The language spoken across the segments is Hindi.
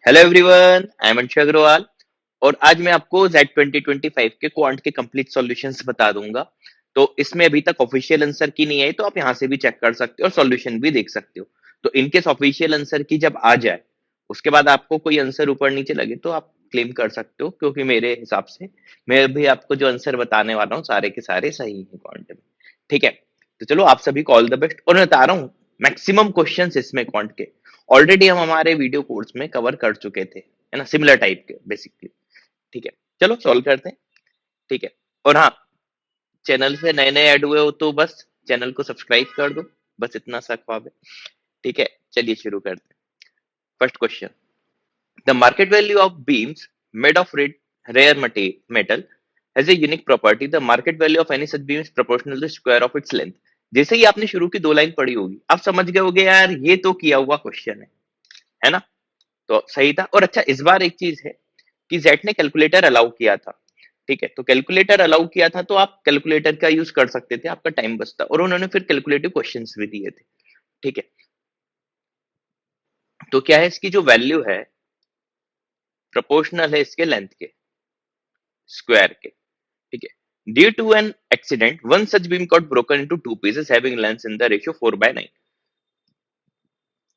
Hello everyone, I am Anshu Agarwal. और आज मैं आपको Z 2025 के क्वांट के कंप्लीट सॉल्यूशंस बता दूंगा। तो इसमें अभी तक ऑफिशियल आंसर की नहीं आई, तो आप यहाँ से भी चेक कर सकते हो और सॉल्यूशन भी देख सकते हो। तो इनकेस ऑफिशियल आंसर की जब आ जाए, उसके बाद आपको कोई आंसर ऊपर नीचे लगे तो आप क्लेम कर सकते हो, क्योंकि मेरे हिसाब से मैं भी आपको जो आंसर बताने वाला हूँ सारे के सारे सही है क्वांट में। ठीक है, तो चलो आप सभी को ऑल द बेस्ट। और मैं बता रहा हूँ मैक्सिमम क्वेश्चंस इसमें क्वांट के ऑलरेडी हम हमारे वीडियो कोर्स में कवर कर चुके थे, है ना, सिमिलर टाइप के बेसिकली। ठीक है, चलो सॉल्व करते हैं। ठीक है, और हाँ, चैनल से नए नए ऐड हुए हो तो बस चैनल को सब्सक्राइब कर दो, बस इतना सा ख्वाब है। ठीक है, चलिए शुरू करते हैं। First question, the market value of beams made of rare metal has a unique property, the market value of any such beam is proportional to square of its length. जैसे ही आपने शुरू की दो लाइन पढ़ी होगी, आप समझ गए होगे यार ये तो किया हुआ क्वेश्चन है ना। तो सही था। और अच्छा, इस बार एक चीज है कि जेट ने कैलकुलेटर अलाउ किया था। ठीक है, तो कैलकुलेटर अलाउ किया था तो आप कैलकुलेटर का यूज कर सकते थे, आपका टाइम बचता। और उन्होंने फिर कैलकुलेटिव क्वेश्चंस भी दिए थे। ठीक है, तो क्या है, इसकी जो वैल्यू है प्रोपोर्शनल है इसके लेंथ के, स्क्वायर के। ठीक है, due to an accident one such beam got broken into two pieces having length in the ratio 4/9।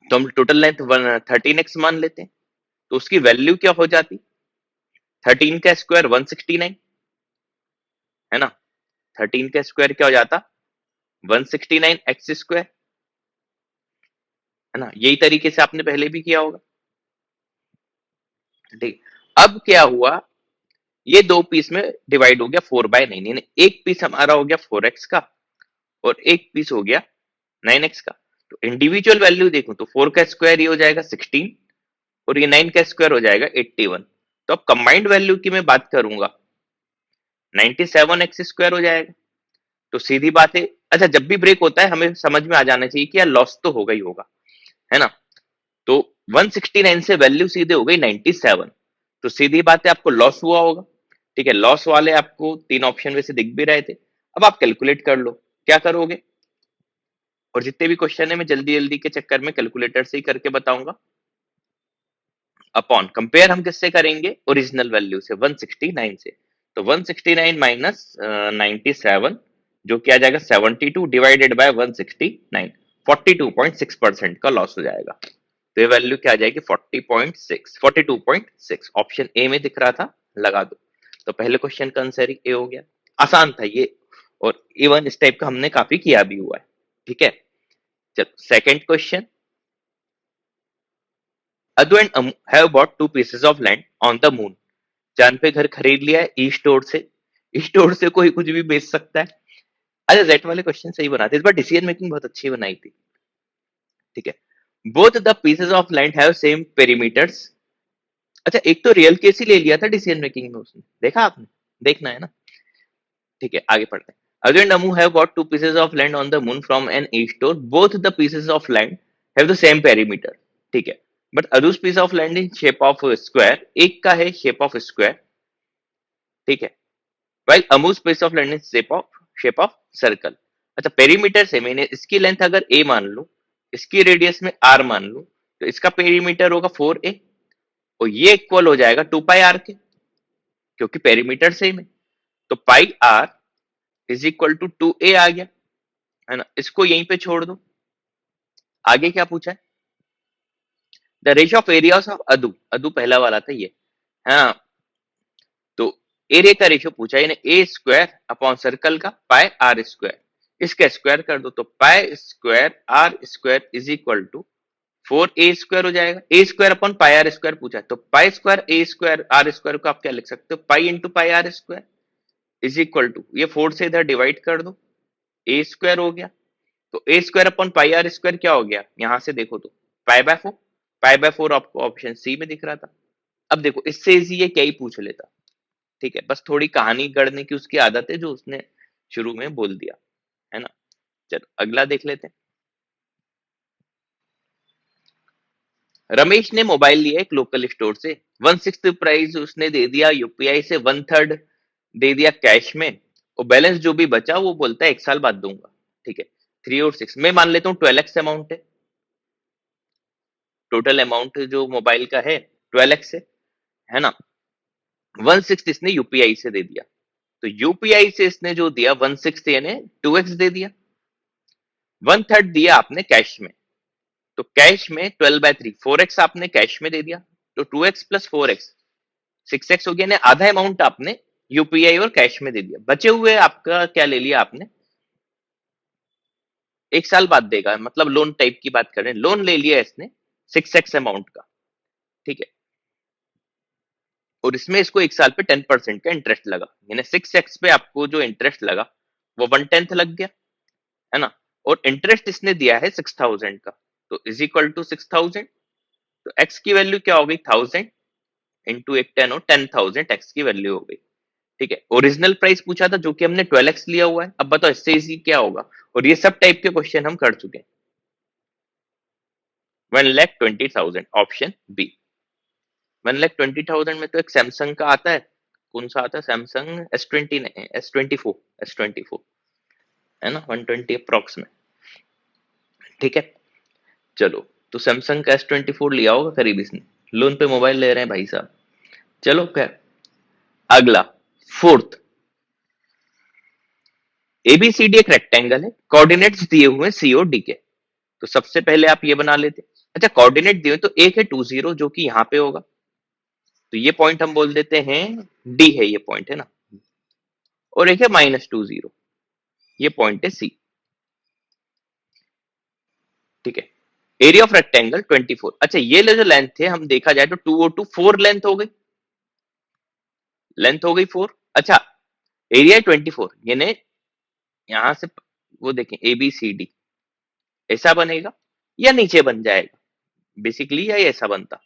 तो हम टोटल लेंथ 13x मान लेते हैं, तो उसकी वैल्यू क्या हो जाती, 13 का स्क्वायर 169, है ना। 13 का स्क्वायर क्या हो जाता, 169 x स्क्वायर, है ना। यही तरीके से आपने पहले भी किया होगा। ठीक, अब क्या हुआ, ये दो पीस में डिवाइड हो गया 4/9, यानी एक पीस हमारा हो गया 4x का और एक पीस हो गया 9x का। तो इंडिविजुअल वैल्यू देखूं तो 4 का स्क्वायर ये हो जाएगा 16 और ये 9 का स्क्वायर हो जाएगा 81। तो अब कंबाइंड वैल्यू की मैं बात करूंगा, 97x स्क्वायर हो जाएगा। तो सीधी बात है, अच्छा जब भी ब्रेक होता है हमें समझ में आ जाना चाहिए कि यार लॉस तो होगा ही होगा, है ना। तो 169 से वैल्यू सीधे हो गई 97, तो सीधी बात है आपको लॉस हुआ होगा। ठीक है, लॉस वाले आपको तीन ऑप्शन में से दिख भी रहे थे। अब आप कैलकुलेट कर लो क्या करोगे। और जितने भी क्वेश्चन है मैं जल्दी जल्दी के चक्कर में कैलकुलेटर से ही करके बताऊंगा। अपॉन कंपेयर हम किससे करेंगे, ओरिजिनल वैल्यू से 169 से। तो 169 माइनस 97 जो किया जाएगा 72 डिवाइडेड बाय 169, 42.6% का लॉस हो जाएगा। तो ये वैल्यू क्या आ जाएगी, 40.6, 42.6। ऑप्शन ए में दिख रहा था, लगा दो। तो पहले क्वेश्चन का आंसर ही ए हो गया, आसान था ये। और इवन इस टाइप का हमने काफी किया भी हुआ है। ठीक है, चलो सेकंड क्वेश्चन, अदु and have bought two pieces of land on the moon. चांद पे घर खरीद लिया है ई स्टोर से। ई स्टोर से कोई कुछ भी बेच सकता है। अच्छा, जेट वाले क्वेश्चन सही बनाते, इस बार डिसीजन मेकिंग बहुत अच्छी बनाई थी। ठीक है, both the pieces of land have same perimeters. अच्छा, एक तो रियल केस ही ले लिया था डिसीजन मेकिंग में उसने, देखा आपने, देखना है ना। ठीक है, आगे पढ़ते हैं। Adu and Amu have bought two pieces of land on the moon from an e-store. Both the pieces of land have the same perimeter. ठीक है, but Adu's piece of land in shape of a square, एक का है shape of a square। ठीक है, while Amu's piece of land is shape of circle। अच्छा, पेरीमीटर से मैंने इसकी लेंथ अगर a मान लूं, इसकी रेडियस में r मान लूं, तो इसका पेरीमीटर होगा 4a और ये इक्वल हो जाएगा 2 pi r के, क्योंकि पेरीमीटर सेम है। तो pi r is equal to 2a आ गया, है ना। इसको यहीं पे छोड़ दो। आगे क्या पूछा है, the ratio of areas of अदू, अदू पहला वाला था ये, हाँ। तो एरिया का रेशियो पूछा है, ए स्क्वायर अपॉन सर्कल का पाई आर स्क्वायर। इसका स्क्वायर कर दो, तो pi square r square is equal to 4a square हो जाएगा। A square upon pi r square पूछा है, तो pi square a square r square को आप क्या लिख सकते हो, pi into pi r square is equal to, ये 4 से इधर डिवाइड कर दो, ए स्क्वायर हो गया। तो a square upon pi r square क्या हो गया, यहां से देखो तो पाई बाय 4। पाई बाय 4 आपको ऑप्शन सी में दिख रहा था। अब देखो इससे इजी ये क्या ही पूछ लेता। ठीक है, बस थोड़ी कहानी गढ़ने की उसकी आदत है जो उसने शुरू में बोल दिया, है ना। चलो अगला देख लेते हैं। रमेश ने मोबाइल लिया एक लोकल स्टोर से, 1/6 प्राइस उसने दे दिया यूपीआई से, 1/3 दे दिया कैश में, और बैलेंस जो भी बचा वो बोलता है 1 साल बाद दूंगा। ठीक है, 3 और 6 मैं मान लेता हूँ 12x अमाउंट है, टोटल अमाउंट जो मोबाइल का है 12x है ना। 1/6 इसने यूपीआई से दे दिया, तो यूपीआई से इसने जो दिया 1/6 यानी 2x दे दिया। 1/3 दिया आपने कैश में, तो कैश में 12/3 4x आपने कैश में दे दिया, तो 2x प्लस 4x 6x हो गया, यानी आधा अमाउंट आपने यूपीआई और कैश में दे दिया। बचे हुए आपका क्या ले लिया आपने, 1 साल बाद देगा, मतलब लोन टाइप की बात कर रहे हैं, लोन ले लिया इसने 6x अमाउंट का, ठीक है। और इसमें इसको 1 साल पे 10% का इंटरेस्ट लगा, यानी 6x पे आपको जो इंटरेस्ट लगा वो 1/10 लग गया, है ना। और इंटरेस्ट इसने दिया है 6000 का, तो इज इक्वल टू 6000, तो x की वैल्यू क्या हो गई 1000 इंटू एक 10 और 10,000 x की वैल्यू हो गई, ठीक है। ओरिजिनल प्राइस पूछा था जो कि हमने 12x लिया हुआ है, अब बताओ इससे इजी क्या होगा। और ये सब टाइप के क्वेश्चन हम कर चुके हैं। 1,20,000 ऑप्शन बी। 1,20,000 में तो एक सैमसंग का आता है, कौन सा आता है, सैमसंग S20 नहीं, S24 है ना, 120 अप्रॉक्स में, ठीक है। चलो, तो सैमसंग का S24 लिया होगा करीब इसने, लोन पे मोबाइल ले रहे हैं भाई साहब। चलो क्या, अगला फोर्थ, एबीसीडी एक रेक्टेंगल है, कोऑर्डिनेट्स दिए हुए सी और डी के, तो सबसे पहले आप ये बना लेते। अच्छा, कोऑर्डिनेट दिए तो एक है 20 जो कि यहाँ पे होगा, तो ये पॉइंट हम बोल देते हैं डी है, ये पॉइंट है ना, और एक है -20, ये पॉइंट है सी, ठीक है। Area of rectangle 24। अच्छा, ये जो लेंथ है हम देखा जाए तो 2 और 2 4 लेंथ हो गई, लेंथ हो गई 4। अच्छा, एरिया 24, यानी यहां से वो देखें ए बी सी डी ऐसा बनेगा या नीचे बन जाएगा, बेसिकली या ऐसा बनता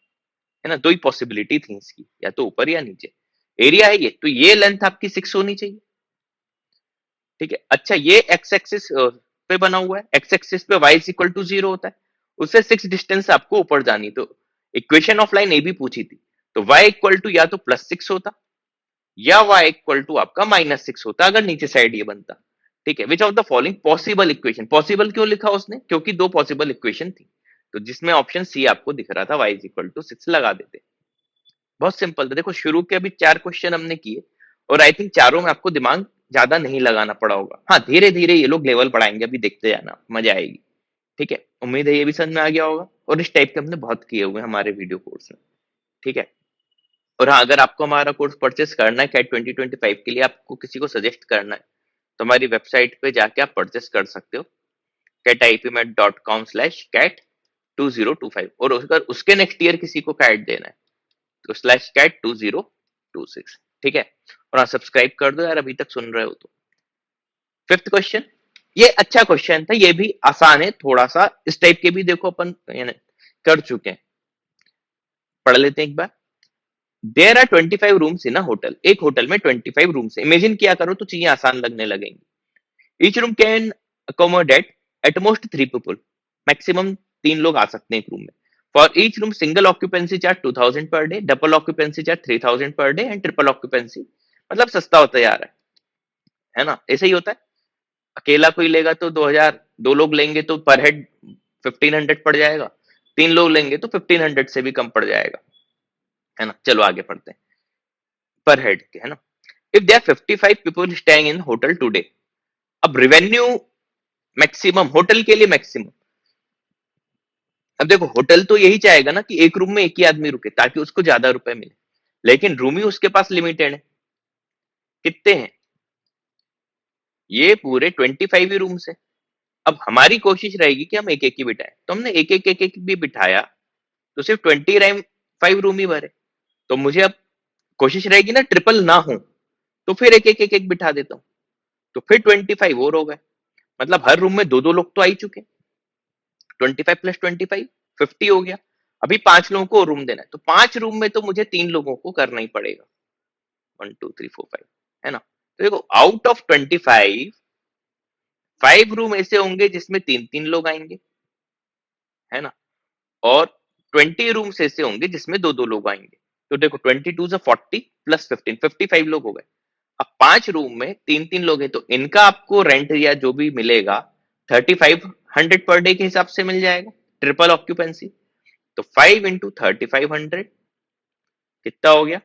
है ना, दो ही पॉसिबिलिटी थी इसकी, या तो ऊपर या नीचे। एरिया है ये, तो ये लेंथ आपकी 6 होनी चाहिए, ठीक है। अच्छा, ये एक्स एक्सिस पे बना हुआ है, एक्स एक्सिस पे y इज इक्वल टू 0 होता है, उससे 6 डिस्टेंस आपको ऊपर जानी, तो इक्वेशन ऑफ लाइन ए भी पूछी थी, तो y इक्वल टू या तो +6 होता या y इक्वल टू आपका -6 होता अगर नीचे साइड ये बनता, ठीक है। Which of the following possible equation, possible क्यों लिखा उसने, क्योंकि दो पॉसिबल इक्वेशन थी, तो जिसमें ऑप्शन सी आपको दिख रहा था y इज इक्वल टू 6 लगा देते। बहुत सिंपल था, देखो शुरू के अभी 4 क्वेश्चन हमने किए, और आई थिंक चारों में आपको दिमाग ज्यादा नहीं लगाना पड़ा होगा। हाँ, धीरे धीरे ये लोग लेवल बढ़ाएंगे, अभी देखते जाना, मजा आएगी, ठीक है। उम्मीद है ये भी समझ में आ गया होगा, और इस टाइप के हमने बहुत किए हुए हैं हमारे वीडियो कोर्स में, ठीक है। और हाँ, अगर आपको हमारा कोर्स परचेस करना है कैट 2025 के लिए, आपको किसी को सजेस्ट करना है, तो हमारी वेबसाइट पे जाके आप परचेस कर सकते हो, catipmet.com/cat2025, और अगर उसके नेक्स्ट ईयर किसी को कैट देना है तो /cat2026, ठीक है। और हाँ, सब्सक्राइब कर दो यार अभी तक सुन रहे हो तो। फिफ्थ क्वेश्चन, ये अच्छा क्वेश्चन था, ये भी आसान है थोड़ा सा, इस टाइप के भी देखो अपन यानी कर चुके हैं, पढ़ लेते हैं एक बार। There are 25 rooms in a hotel, एक होटल में 25 रूम्स, इमेजिन किया करो तो चीजें आसान लगने लगेंगी। Each room can accommodate at most 3 people, maximum 3 लोग आ सकते हैं एक रूम में। For each room single occupancy charge 2000 per day, double occupancy charge 3000 per day, and triple occupancy, मतलब सस्ता होता जा रहा है ना, ऐसे ही होता है। अकेला कोई लेगा तो 2000, दो लोग लेंगे तो पर हेड 1500 पड़ जाएगा, 3 लोग लेंगे तो 1500 से भी कम पड़ जाएगा, है ना। चलो आगे पढ़ते हैं, पर हेड के, है ना। If there 55 people staying in hotel today, अब रेवेन्यू मैक्सिमम होटल के लिए मैक्सिमम, अब देखो होटल तो यही चाहेगा ना कि एक रूम में एक ही आदमी रुके ताकि उसको ज्यादा रुपए मिले, लेकिन रूम ही उसके पास लिमिटेड है, कितने हैं, ये पूरे 25 ही रूम्स है। अब हमारी कोशिश रहेगी कि हम एक एक ही बिठाएं, तो हमने एक एक भी बिठाया, तो सिर्फ 25 रूम ही भरे, तो मुझे अब कोशिश रहेगी ना ट्रिपल ना हो, तो फिर एक एक बिठा देता हूँ, तो फिर 25 और हो गए, मतलब हर रूम में दो दो लोग तो आ ही चुके, 25 + 25 50 हो गया। अभी 5 लोगों को रूम देना है, तो 5 रूम में तो मुझे 3 लोगों को करना ही पड़ेगा, 1 2 3 4 5, है ना। तो देखो आउट ऑफ 25 5 रूम ऐसे होंगे जिसमें 3 3 लोग आएंगे, है ना, और 20 रूम्स ऐसे होंगे जिसमें दो दो लोग आएंगे, तो देखो 22 से 40 + 15 55 लोग हो गए। अब 5 रूम में 3 3 लोग हैं, तो इनका आपको रेंट या जो भी मिलेगा 3500 पर डे के हिसाब से मिल जाएगा, ट्रिपल ऑक्यूपेंसी, तो 5 × 3500 कितना हो गया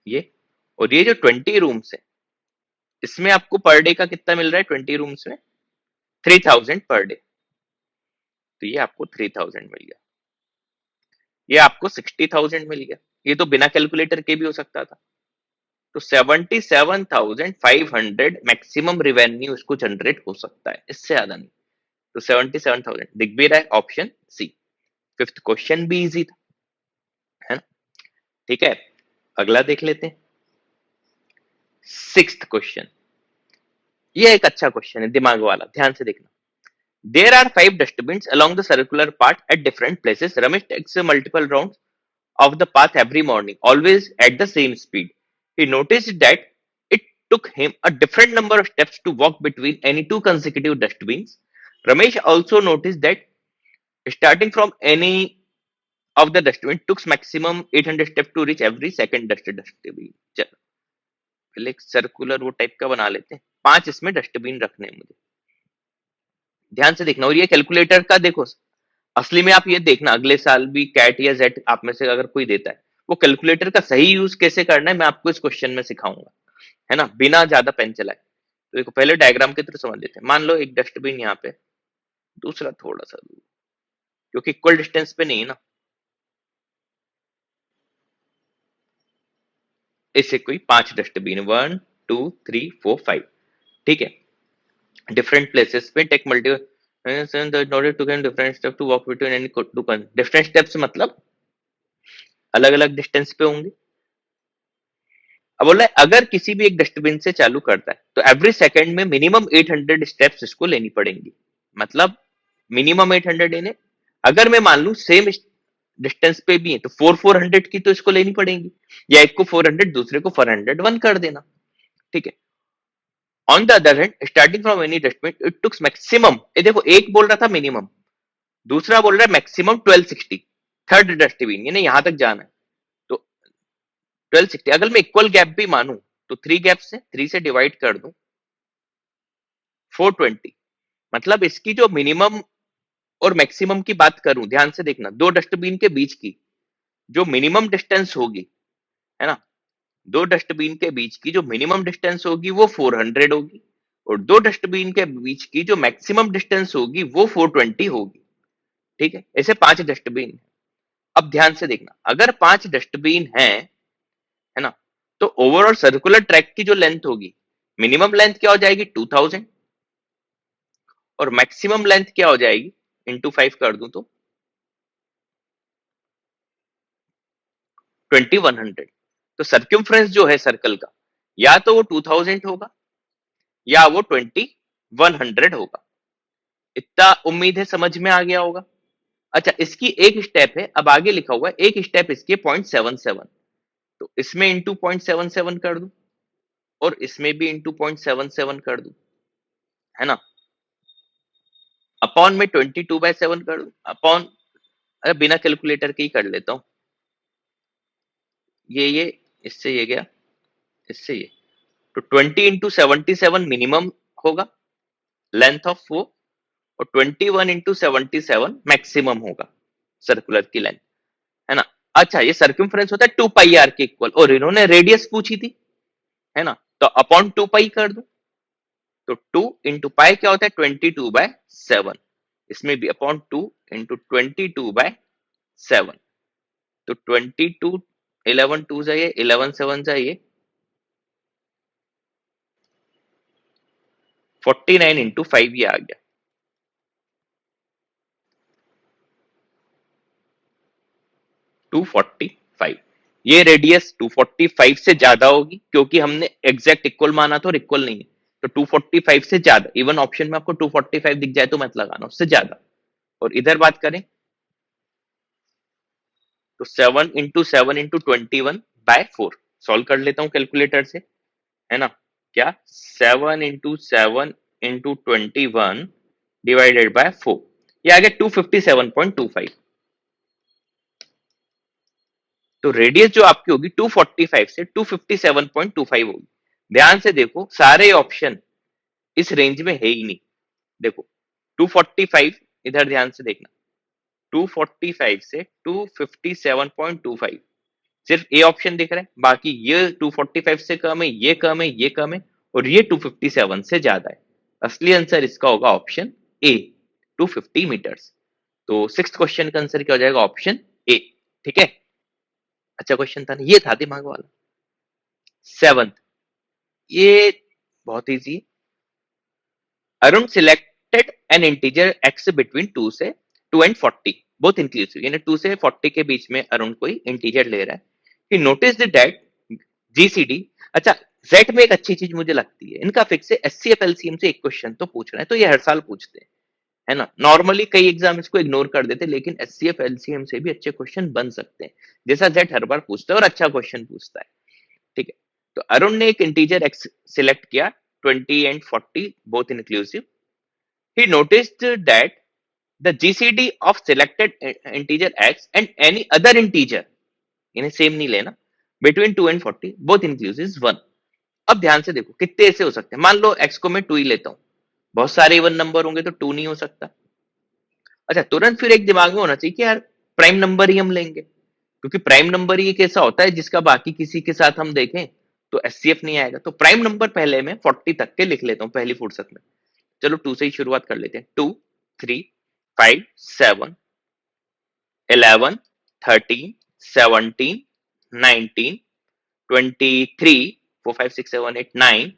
ये? और ये जो 20 रूम्स है, इसमें आपको पर डे का कितना मिल रहा है? 20 रूम्स में 3000 पर डे। तो ये आपको 3000 मिल गया, ये आपको 60,000 मिल गया। ये तो बिना कैलकुलेटर के भी हो सकता था। तो 77,500 मैक्सिमम रिवेन्यू इसको जनरेट हो सकता है, इससे ज्यादा नहीं। तो 77,000 दिख भी रहा है, ऑप्शन सी। फिफ्थ क्वेश्चन भी इजी था, है ना? ठीक है, अगला देख लेते हैं। सिक्स्थ क्वेश्चन, ये एक अच्छा क्वेश्चन है, दिमाग वाला, ध्यान से देखना। There are 5 dustbins along the circular path at different places. Ramesh takes multiple rounds of the path every morning, always at the same speed. He noticed that it took him a different number of steps to walk between any two consecutive dustbins. Ramesh also noticed that starting from any of the dustbin took maximum 800 steps to reach every second dustbin. चलो पहले एक सर्कुलर वो टाइप का बना लेते हैं, 5 इसमें डस्टबिन रखने हैं मुझे, ध्यान से देखना। और ये कैलकुलेटर का देखो, असली में आप ये देखना, अगले साल भी कैट या जेट आप में से अगर कोई देता है, वो कैलकुलेटर का सही यूज कैसे करना है मैं आपको इस क्वेश्चन में सिखाऊंगा, है ना, बिना ज्यादा पेन चलाए। तो देखो पहले डायग्राम के थ्रू समझ लेते हैं। मान लो एक डस्टबिन यहाँ पे, दूसरा थोड़ा सा दूर, क्योंकि इक्वल डिस्टेंस पे नहीं है ना, ऐसे कोई 5 डस्टबिन, 1 2 3 4 5, ठीक है, डिफरेंट प्लेसेस पे take multiple two can different step to walk between any two, different steps मतलब अलग अलग डिस्टेंस पे होंगे। अब बोला है अगर किसी भी एक डस्टबिन से चालू करता है तो एवरी सेकंड में मिनिमम 800 स्टेप्स इसको लेनी पड़ेंगी, मतलब मिनिमम 800 लेने। अगर मैं मान लू सेम डिस्टेंस पे भी है तो 400 की तो इसको लेनी पड़ेगी, या एक को 400 दूसरे को 401 कर देना, ठीक है। On the other hand starting from any dustbin it takes maximum, ये देखो एक बोल रहा था मिनिमम, दूसरा बोल रहा है मैक्सिमम 1260, थर्ड डस्टबिन यानी यहां तक जाना है। तो 1260 अगर मैं इक्वल गैप भी मानू तो 3 गैप से 3 से डिवाइड कर दूं 420, मतलब इसकी जो मिनिमम और मैक्सिमम की बात करूं, ध्यान से देखना, दो डस्टबिन के बीच की जो मिनिमम डिस्टेंस होगी, है ना, दो डस्टबिन के बीच की जो मिनिमम डिस्टेंस होगी वो 400 होगी, और दो डस्टबिन के बीच की जो मैक्सिमम डिस्टेंस होगी वो 420 होगी, ठीक है। ऐसे 5 डस्टबिन। अब ध्यान से देखना, अगर 5 डस्टबिन है ना, तो ओवरऑल सर्कुलर ट्रैक की जो लेंथ होगी, मिनिमम लेंथ क्या हो जाएगी 2000, और मैक्सिमम लेंथ क्या हो जाएगी, इंटू 5 कर दूं तो 2100। तो सर्क्यूमफ्रेंस जो है सर्कल का, या तो वो 2000 होगा या वो 2100 होगा। इतना उम्मीद है समझ में आ गया होगा। अच्छा, इसकी एक स्टेप है, अब आगे लिखा हुआ है एक स्टेप इसकी 0.77, तो इसमें इंटू 0.77 कर दूं और इसमें भी इंटू 0.77 कर दूं, है ना, अपॉन में 22/7 कर दूं, अपॉन, अरे बिना कैलकुलेटर के ही कर लेता हूं, ये इससे ये गया, इससे ये, तो 20 इंटू 77 मिनिमम होगा लेंथ ऑफ वो, और 21 इंटू 77 मैक्सिमम होगा सर्कुलर की लेंथ, है ना। अच्छा, ये सर्कम्फ्रेंस होता है 2 पाई आर के इक्वल, और इन्होंने रेडियस पूछी थी, है ना, तो अपॉन 2 पाई कर दो, तो 2 इंटू पाई क्या होता है 22/7, इसमें भी अपॉन 2 इंटू 22/7, तो 22, 11 टू जाइए, 11 7 जाइए, 49 इंटू 5 ये आ गया, 245। ये रेडियस 245 से ज्यादा होगी, क्योंकि हमने एग्जैक्ट इक्वल माना था और इक्वल नहीं है, तो 245 से ज्यादा, इवन ऑप्शन में आपको 245 दिख जाए तो मत लगाना, उससे ज्यादा। और इधर बात करें तो 7 इंटू 7 इंटू 21/4, सॉल्व कर लेता हूं कैलकुलेटर से, है ना, क्या 7 इंटू 7 इंटू 21 डिवाइडेड बाय 4, ये आ गया 257.25। तो रेडियस जो आपकी होगी 245 से 257.25 होगी। ध्यान से देखो, सारे ऑप्शन इस रेंज में है ही नहीं। देखो 245, इधर ध्यान से देखना, 245 से 257.25 सिर्फ ए ऑप्शन दिख रहा है, बाकी ये 245 से कम है, ये कम है, ये कम है, और ये 257 से ज्यादा है। असली आंसर इसका होगा ऑप्शन ए, 250 मीटर्स। तो सिक्स्थ क्वेश्चन का आंसर क्या हो जाएगा? Option A. ठीक है, अच्छा क्वेश्चन था ना, ये था दिमाग वाला। सेवंथ, ये बहुत easy. Arun selected N integer x between 2 से 2 एंड 40 बोथ इंक्लूसिव, यानी 2 से 40 के बीच में अरुण कोई इंटीजर ले रहा है। ही नोटिस दैट जीसीडी, अच्छा जेड में एक अच्छी चीज मुझे लगती है, इनका फिक्स है एचसीएफ एलसीएम से एक क्वेश्चन तो पूछ रहे हैं, तो ये हर साल पूछते हैं, है ना। नॉर्मली कई एग्जाम इसको इग्नोर कर देते, लेकिन एचसीएफ एलसीएम से भी अच्छे क्वेश्चन बन सकते हैं, जैसा जेड हर बार पूछता है और अच्छा क्वेश्चन पूछता है। ठीक है, तो अरुण ने एक इंटीजर एक्स सिलेक्ट किया, 20 and 40 both inclusive. he noticed that the GCD of selected integer x and any other integer, इन्हें सेम नहीं लेना, between 2 and 40 both inclusive is 1। अब ध्यान से देखो कितने ऐसे हो सकते हैं, मान लो x को मैं 2 ही लेता हूं, बहुत सारे इवन नंबर होंगे तो 2 नहीं हो सकता। अच्छा, तुरंत फिर एक दिमाग में होना चाहिए कि यार प्राइम नंबर ही हम लेंगे, क्योंकि प्राइम नंबर ही एक ऐसा होता है जिसका बाकी किसी के साथ हम देखें तो एचसीएफ नहीं आएगा। तो प्राइम नंबर पहले मैं 40 तक के लिख लेता हूं पहली फुर्सत में। चलो 2 से ही शुरुआत कर लेते हैं। 2, 3, 5, 7, 11, 13, 17, 19, 23, 4, 5, 6, 7, 8, 9,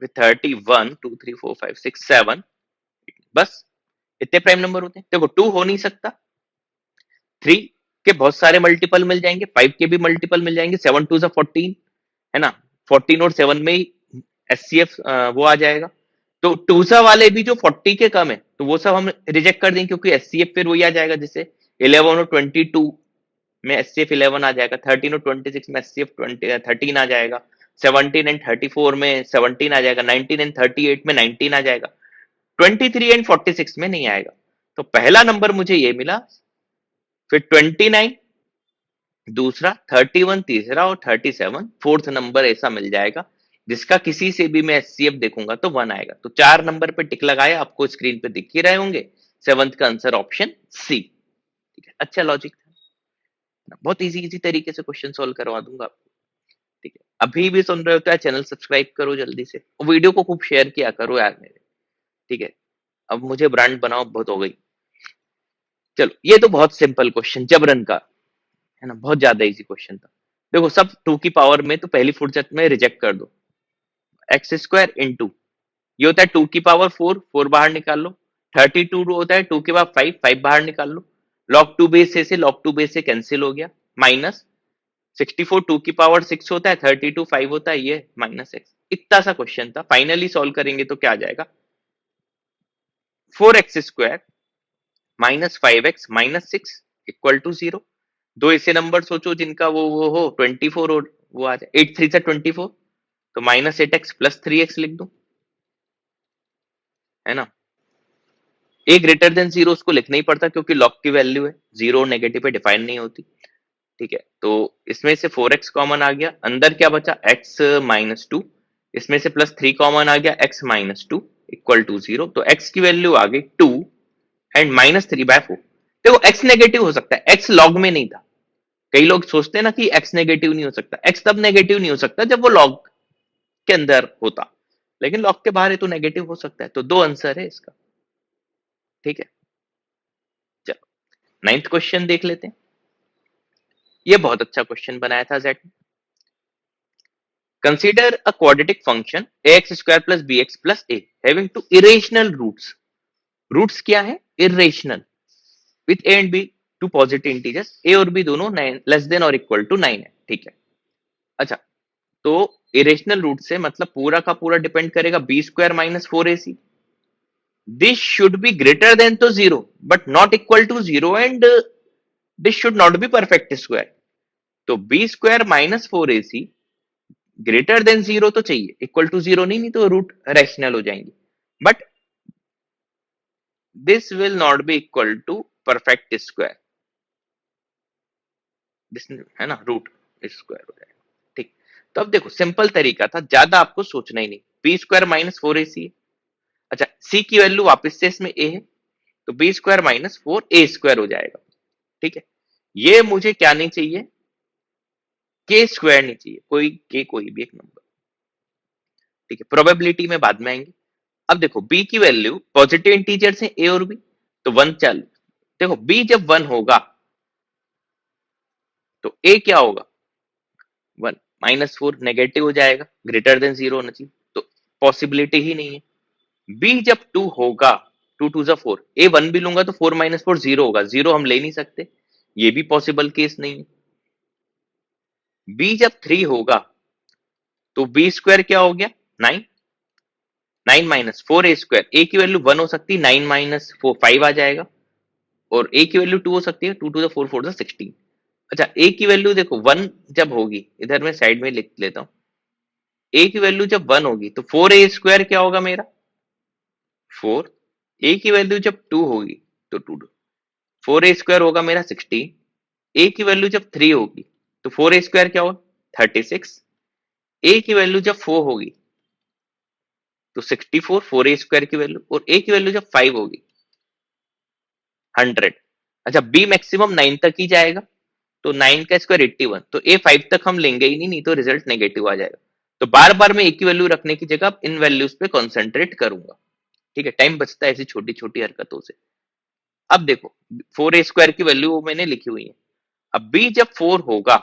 फिर 31, 2, 3, 4, 5, 6, 7। बस इतने प्राइम नंबर होते हैं। देखो 2 हो नहीं सकता, 3 के बहुत सारे मल्टीपल मिल जाएंगे, 5 के भी मल्टीपल मिल जाएंगे, 7 2 से 14, है ना। 14 और 7 में ही एचसीएफ वो आ जाएगा। तो टूसा वाले भी जो 40 के कम है तो वो सब हम रिजेक्ट कर देंगे, क्योंकि एचसीएफ फिर वही आ जाएगा, जैसे 11 और 22 में एचसीएफ 11 आ जाएगा, 13 और 26 में एचसीएफ 13 आ जाएगा, 17 एंड 34 में 17 आ जाएगा, 19 एंड 38 में 19 आ जाएगा, 23 एंड 46 में नहीं आएगा। तो पहला नंबर मुझे ये मिला, फिर 29 दूसरा, 31 तीसरा और 37 फोर्थ नंबर ऐसा मिल जाएगा जिसका किसी से भी मैं एचसीएफ देखूंगा तो 1 आएगा। तो 4 नंबर पे टिक लगाया, आपको स्क्रीन पे दिख ही रहे होंगे। सेवंथ का आंसर ऑप्शन सी। ठीक है, अच्छा लॉजिक था, बहुत इजी इजी तरीके से क्वेश्चन सोल्व करवा दूंगा आपको। ठीक है, अभी भी सुन रहे हो तो यार चैनल सब्सक्राइब करो जल्दी से, और वीडियो को खूब शेयर किया करो यार मेरे। ठीक है, अब मुझे ब्रांड बनाओ बहुत हो गई। चलो ये तो बहुत सिंपल क्वेश्चन जबरन का, है ना, बहुत ज्यादा इजी क्वेश्चन था। देखो सब 2 की पावर में तो पहली फुर्सत में रिजेक्ट कर दो, एक्स स्क्वायर इंटू, ये होता है 2 की पावर 4, 4 बाहर निकाल लो। 32 होता है 2 के बाद 5, 5 बाहर निकाल लो। लॉग 2 बेस से लॉग 2 बेस से कैंसिल हो गया, माइनस 64 2 की पावर 6 होता है, 32 5 होता है, ये माइनस एक्स। इतना सा क्वेश्चन था, फाइनली सॉल्व करेंगे तो क्या आ जाएगा, 4x square minus 5x minus 6 equal to 0। दो ऐसे नंबर सोचो जिनका वो हो 24 और वो आ जाए 8 3 से 24, तो माइनस 8x प्लस 3x लिख दो, है ना। ए ग्रेटर देन 0 उसको लिखना ही पड़ता क्योंकि लॉग की वैल्यू है, जीरो नेगेटिव पे डिफाइन नहीं होती। ठीक है, तो इसमें से 4x कॉमन आ गया, अंदर क्या बचा x माइनस 2, इसमें से प्लस 3 कॉमन आ गया x माइनस 2 इक्वल टू 0। तो x की वैल्यू आ गई 2 एंड माइनस 3/4। देखो x नेगेटिव हो सकता है, x लॉग में नहीं था। कई लोग सोचते हैं ना कि x नेगेटिव नहीं हो सकता, x तब नेगेटिव नहीं हो सकता जब वो लॉग के अंदर होता, लेकिन लॉग के बाहर है तो नेगेटिव हो सकता है। तो दो आंसर है इसका। ठीक है, चलो नाइन्थ क्वेश्चन देख लेते हैं। ये बहुत अच्छा क्वेश्चन बनाया था जेट ने। Consider a quadratic function ax square plus bx plus a having two irrational roots. Roots क्या है? Irrational, with a and b two positive integers, a और b दोनों 9 लेस देन और इक्वल टू 9 है। ठीक है, अच्छा तो इरेशनल रूट से मतलब पूरा का पूरा डिपेंड करेगा b square minus 4ac। This should be greater than to 0 but not equal to 0 and this should not be perfect square. तो b square minus 4ac greater than 0 तो चाहिए, इक्वल टू 0 नहीं, नहीं तो रूट रैशनल हो जाएंगे, but this will not be equal to perfect square, this है ना, रूट स्क्वायर हो जाएगा। ठीक, तो अब देखो सिंपल तरीका था, ज्यादा आपको सोचना ही नहीं। बी स्क्वायर माइनस 4ac, अच्छा सी की वैल्यू वापस से इसमें ए है, तो बी स्क्वायर माइनस 4a² हो जाएगा। ठीक है, ये मुझे क्या नहीं चाहिए, के स्क्वायर नहीं चाहिए, कोई के कोई भी एक नंबर। ठीक है, प्रोबेबिलिटी में बाद में आएंगे। अब देखो बी की वैल्यू पॉजिटिव इंटीजर्स है ए और बी, तो 1 चालू। देखो बी जब 1 होगा तो ए क्या होगा, 1 -4 नेगेटिव हो जाएगा, ग्रेटर देन 0 होना चाहिए, तो पॉसिबिलिटी ही नहीं है। बी जब 2 होगा, 2 2 4, ए 1 भी लूंगा तो 4 -4 0 होगा, 0 हम ले नहीं सकते, ये भी पॉसिबल केस नहीं है। बी जब 3 होगा तो बी स्क्वायर क्या हो गया, 9, 9 -4a², ए की वैल्यू 1 हो सकती है, 9 -4 5 आ जाएगा, और ए की वैल्यू 2 हो सकती है, 2 2 4 4 16। अच्छा ए की वैल्यू देखो 1 जब होगी, इधर मैं साइड में लिख लेता हूं, ए की वैल्यू जब 1 होगी तो 4a² क्या होगा मेरा, 4। ए की वैल्यू जब 2 होगी तो 2, 4a² होगा मेरा 16। ए की वैल्यू जब 3 होगी तो 4a² क्या होगा 36। ए की वैल्यू जब 4 होगी तो 64, 4a² की वैल्यू, और ए की वैल्यू जब 5 होगी 100। अच्छा बी मैक्सिमम 9 तक ही जाएगा, तो 9 का स्क्वायर 81, तो ए 5 तक हम लेंगे ही नहीं, नहीं तो रिजल्ट नेगेटिव आ जाएगा। तो बार बार मैं ए की वैल्यू रखने की जगह इन वैल्यूज पे कॉन्सेंट्रेट करूंगा। ठीक है, टाइम बचता है ऐसी छोटी छोटी हरकतों से। अब देखो 4a² की वैल्यू मैंने लिखी हुई है। अब बी जब 4 होगा,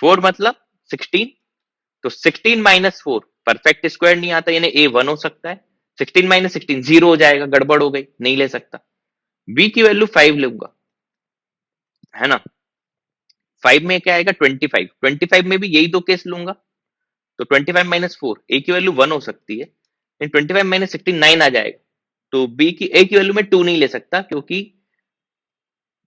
4 मतलब 16, तो 16 -4 परफेक्ट स्क्वायर नहीं आता, यानी ए 1 हो सकता है, 16 -16 0 हो जाएगा, गड़बड़ हो गई, नहीं ले सकता। बी की वैल्यू 5 लूंगा, है ना, 5 में क्या आएगा 25, 25 में भी यही दो केस लूंगा, तो 25 -4 ए की वैल्यू 1 हो सकती है, लेकिन 25 -16 9 आ जाएगा, तो बी की ए की वैल्यू में 2 नहीं ले सकता, क्योंकि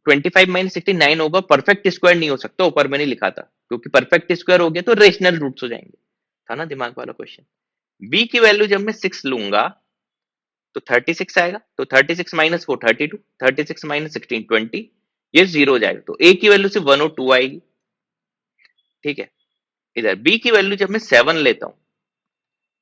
25 -16 9 होगा, परफेक्ट स्क्वायर नहीं हो सकता, ऊपर मैंने लिखा था, क्योंकि परफेक्ट स्क्वायर हो गया तो रेशनल रूट्स हो जाएंगे, था ना दिमाग वाला क्वेश्चन। बी की वैल्यू जब मैं 6 लूंगा तो 36 आएगा, तो 36 -4 32, 36 -16 20, ये 0 हो जाएगा, तो ए की वैल्यू से 1 और 2 आएगी। ठीक है, इधर बी की वैल्यू जब मैं 7 लेता हूं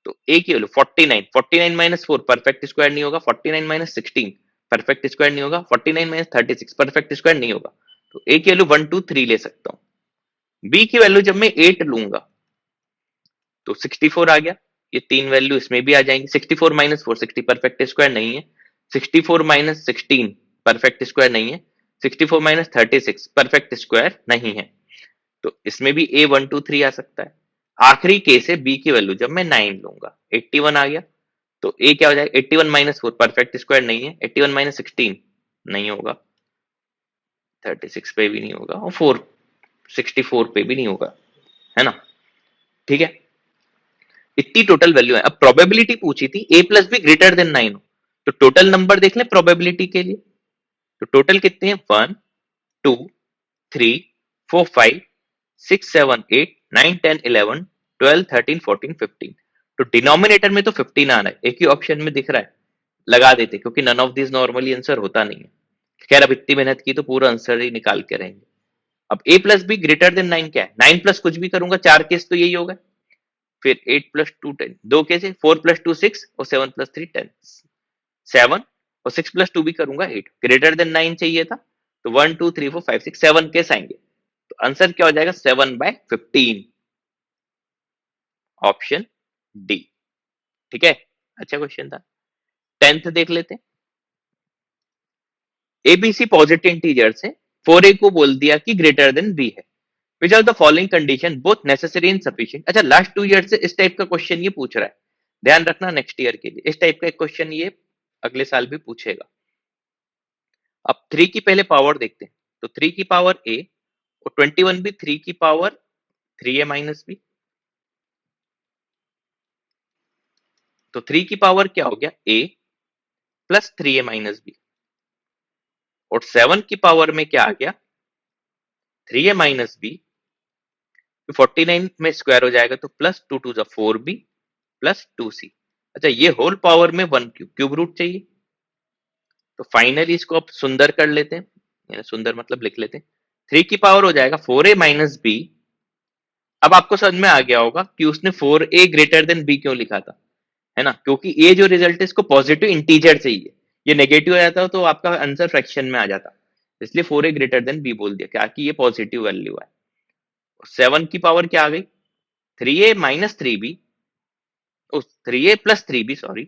तो ए की वैल्यू 49, 49 -4 परफेक्ट स्क्वायर नहीं होगा, 49 -16 परफेक्ट स्क्वायर नहीं होगा, 49 -36 परफेक्ट स्क्वायर नहीं होगा, तो ए की वैल्यू 1 2 3 ले सकता हूं। बी की वैल्यू जब मैं 8 लूंगा तो 64 आ गया, ये तीन वैल्यू इसमें भी आ जाएंगी, 64 -4 60 परफेक्ट स्क्वायर नहीं है, 64 -16 परफेक्ट स्क्वायर नहीं है, 64 -36 परफेक्ट स्क्वायर नहीं है, तो इसमें भी ए 1 2 3 आ सकता है। आखिरी केस है बी की वैल्यू जब मैं 9 लूंगा, 81 आ गया, तो ए क्या हो जाएगा 81 -4 परफेक्ट स्क्वायर नहीं है, 81 -16 नहीं होगा, 36 पे भी नहीं होगा, और 64 पे भी नहीं होगा, है ना। ठीक है, इतनी टोटल वैल्यू है। अब प्रोबेबिलिटी पूछी थी ए प्लस बी ग्रेटर देन 9 हो, तो टोटल नंबर देख ले प्रोबेबिलिटी के लिए, तो टोटल कितने हैं 1 2 3 4 5 6 7 8 9 10 11 12 13 14 15, तो डिनोमिनेटर में तो 15 आ रहा है, एक ही ऑप्शन में दिख रहा है, लगा देते, क्योंकि none of this normally answer होता नहीं है। खैर अब इतनी मेहनत की तो पूरा आंसर ही निकाल के रहेंगे। अब ए प्लस बी ग्रेटर देन 9 क्या है, 9 प्लस कुछ भी करूंगा, चार केस तो यही होगा, फिर 8 प्लस 2 10, दो कैसे 4 प्लस 2 6 और 7 प्लस 3 10, 7 और 6 प्लस 2 भी करूंगा 8, ग्रेटर देन 9 चाहिए था, तो 1 2 3 4 5 6 7 केस आएंगे, तो आंसर क्या हो जाएगा 7/15, ऑप्शन डी। ठीक है, अच्छा क्वेश्चन था। 10th देख लेते हैं। एबीसी पॉजिटिव इंटीजर्स है, 4a को बोल दिया कि ग्रेटर देन बी है, which are the following condition both necessary and sufficient. अच्छा लास्ट 2 ईयर से इस टाइप का क्वेश्चन ये पूछ रहा है, ध्यान रखना नेक्स्ट ईयर के लिए इस टाइप का एक क्वेश्चन ये अगले साल भी पूछेगा। अब 3 की पहले पावर देखते हैं, तो 3 की पावर a और 21 भी 3 की पावर 3a माइनस बी, तो 3 की पावर क्या हो गया a plus 3a minus B, और 7 की पावर में क्या आ गया 3a माइनस बी, 49 में स्क्वायर हो जाएगा, तो प्लस 2 2 4b प्लस 2c। अच्छा ये होल पावर में 1 क्यूब रूट चाहिए, तो फाइनली इसको अब सुंदर कर लेते हैं, यानी सुंदर मतलब लिख लेते हैं, 3 की पावर हो जाएगा 4a माइनस बी। अब आपको समझ में आ गया होगा कि उसने 4a ग्रेटर देन बी क्यों लिखा था, है ना, क्योंकि ये जो रिजल्ट है इसको पॉजिटिव इंटीजर चाहिए, ये नेगेटिव आ जाता तो आपका आंसर फ्रैक्शन में आ जाता, इसलिए 4a ग्रेटर देन b बोल दिया, क्या कि ये पॉजिटिव वैल्यू है। 7 की पावर क्या आ गई, 3a minus 3b, 3a plus 3b sorry,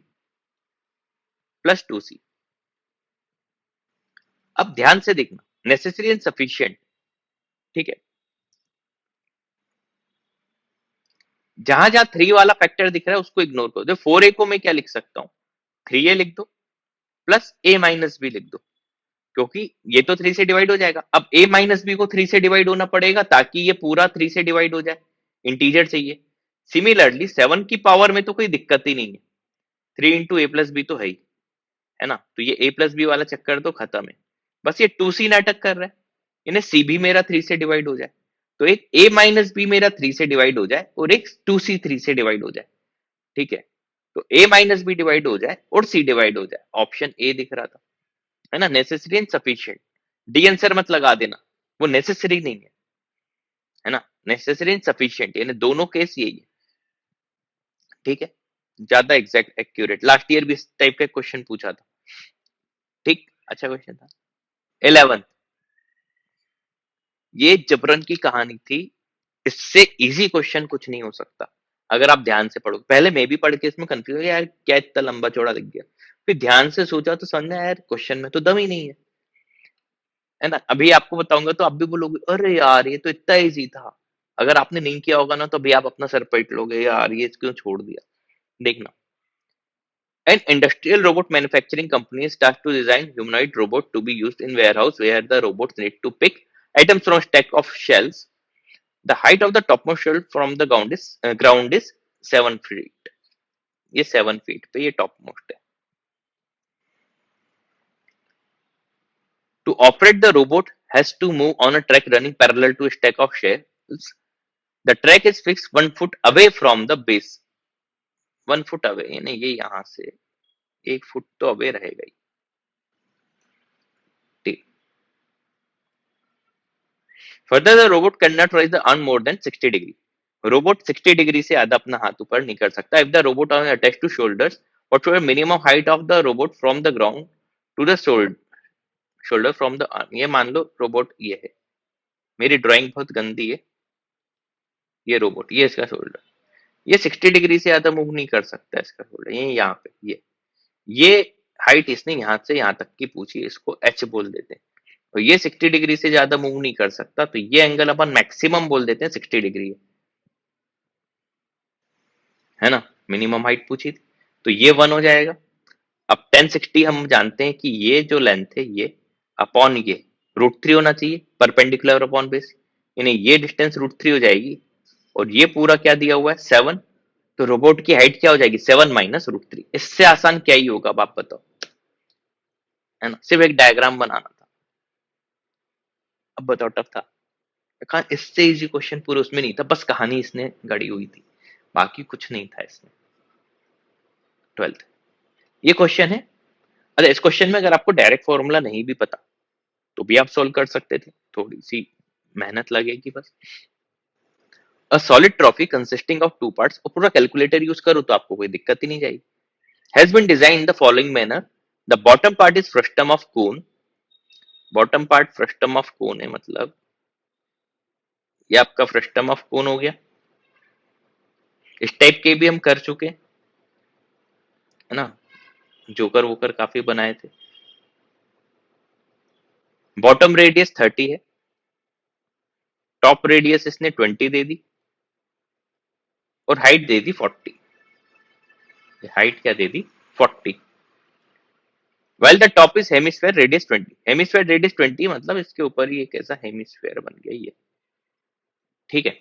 plus 2c। अब ध्यान से देखना, नेसेसरी एंड सफिशिएंट, ठीक है, जहां जहां 3 वाला फैक्टर दिख रहा है उसको इग्नोर करो। 4a को मैं क्या लिख सकता हूँ, 3a लिख दो प्लस a माइनस b लिख दो, क्योंकि ये तो 3 से डिवाइड हो जाएगा। अब a माइनस बी को 3 से डिवाइड होना पड़ेगा ताकि ये पूरा 3 से डिवाइड हो जाए, इंटीजर चाहिए। सिमिलरली 7 की पावर में तो कोई दिक्कत ही नहीं है, 3 इंटू ए प्लस बी तो है ना, तो ये a प्लस बी वाला चक्कर तो खत्म है। बस ये 2c नाटक कर रहा है, इन्हें c भी मेरा 3 से डिवाइड हो जाए, तो एक a माइनस बी मेरा 3 से डिवाइड हो जाए और एक 2c 3 से डिवाइड हो जाए, ठीक है। तो a माइनस बी डिवाइड हो जाए और c डिवाइड हो जाए, ऑप्शन ए दिख रहा था, है ना, necessary and sufficient. D answer मत लगा देना, वो नेसेसरी नहीं है ना, नेसेसरी एंड सफिशिएंट, यानी दोनों केस यही है, ठीक है, ज्यादा एग्जैक्ट एक्यूरेट। लास्ट ईयर भी इस टाइप का क्वेश्चन पूछा था, ठीक, अच्छा क्वेश्चन था। 11, ये जबरन की कहानी थी, इससे इजी क्वेश्चन कुछ नहीं हो सकता अगर आप ध्यान से पढ़ो। पहले मैं भी पढ़ के इसमें कंफ्यूज यार क्या इतना लंबा चौड़ा दिख गया, फिर ध्यान से सोचा तो समझा यार क्वेश्चन में तो दम ही नहीं है ना। अभी आपको बताऊंगा तो आप भी बोलोगे अरे यार ये तो इतना इजी था, अगर आपने नहीं किया होगा ना तो अभी आप अपना सर पीट लोगे, यार ये क्यों छोड़ दिया। देखना, an industrial robot manufacturing company starts to design humanoid robot to be used in warehouse where the robots need to pick items from stack of shelves. The height of the topmost shelf from the ground is 7 feet. ये 7 feet पे ये टॉप मोस्ट है। To operate the robot has to move on a track running parallel to a stack of shelves. The track is fixed 1 foot away from the base. 1 foot away यानी ये यहाँ से 1 फुट तो अवे रहेगा ही, ठीक। Further, the robot cannot raise the arm more than 60 degree. Robot 60 degree से आधा अपना हाथ ऊपर नहीं कर सकता। If the robot are attach to shoulders, what should minimum height of the robot from the ground to the shoulder from the arm. ये मान लो रोबोट ये है, मेरी ड्राइंग बहुत गंदी है, ये रोबोट, ये इसका शोल्डर, ये 60 डिग्री से ज्यादा मूव नहीं कर सकता इसका शोल्डर, ये यहाँ पे ये हाइट इसने यहाँ से यहाँ तक की पूछी है, इसको एच बोल देते हैं। तो ये 60 डिग्री से ज्यादा मूव नहीं कर सकता, तो ये एंगल अपन मैक्सिमम बोल देते हैं 60 डिग्री है ना, मिनिमम हाइट पूछी थी, तो ये 1 हो जाएगा। अब 1060 हम जानते हैं कि ये जो लेंथ है ये अपॉन ये √3 होना चाहिए, परपेंडिकुलर अपॉन बेस, यानी ये डिस्टेंस √3 हो जाएगी, और ये पूरा क्या दिया हुआ है 7, तो रोबोट की हाइट क्या हो जाएगी 7 माइनस √3। इससे आसान क्या ही होगा, अब आप बताओ, है ना, सिर्फ एक डायग्राम बनाना था। अब बताओ टफ था, कहा इससे इजी क्वेश्चन पूरे उसमें नहीं था, बस कहानी इसने गढ़ी हुई थी, बाकी कुछ नहीं था इसमें। 12th ये क्वेश्चन है। अच्छा, इस क्वेश्चन में अगर आपको डायरेक्ट फॉर्मूला नहीं भी पता तो भी आप सोल्व कर सकते थे, थोड़ी सी मेहनत लगेगी बस। A solid trophy consisting of two parts, और पूरा कैलकुलेटर यूज करो तो आपको कोई दिक्कत ही नहीं जाएगी। Has been design the following manner, the bottom part is frustum of cone, bottom part frustum of cone है, मतलब ये आपका फ्रस्टम ऑफ कोन हो गया। इस टाइप के भी हम कर चुके हैं, है ना, जोकर वोकर काफी बनाए थे। बॉटम रेडियस 30 है, टॉप रेडियस इसने 20 दे दी, और हाइट दे दी 40। हाइट क्या दे दी 40। Well the top is hemisphere radius 20, hemisphere radius 20 मतलब इसके ऊपर ही एक ऐसा हेमिस्फेयर बन गया ये, ठीक है।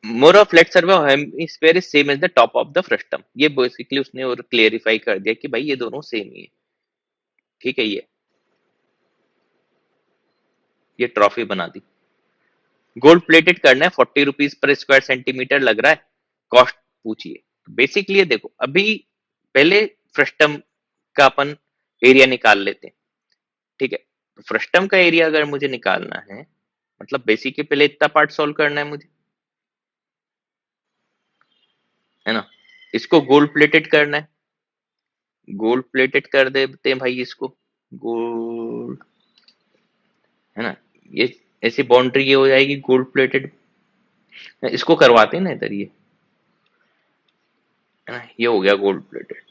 More of flat surface hemisphere is same as the top of the frustum, ये बेसिकली उसने और क्लियरिफाई कर दिया कि भाई ये दोनों सेम ही है, ठीक है। ये ट्रॉफी बना दी। गोल्ड प्लेटेड करना है, 40 रुपीज पर स्क्वायर सेंटीमीटर लग रहा है, कॉस्ट पूछिए। बेसिकली ये देखो, अभी पहले फ्रस्टम का अपन एरिया निकाल लेते हैं, ठीक है। तो फ्रस्टम का एरिया अगर मुझे निकालना है, मतलब बेसिकली पहले इतना पार्ट सॉल्व करना है मुझे, है ना, इसको गोल्ड प्लेटेड करना है, गोल्ड प्लेटेड कर देते हैं भाई इसको, गोल्ड, है ना, ये ऐसी बाउंड्री ये हो जाएगी गोल्ड प्लेटेड, इसको करवाते हैं ना इधर, ये है ना, ये हो गया गोल्ड प्लेटेड।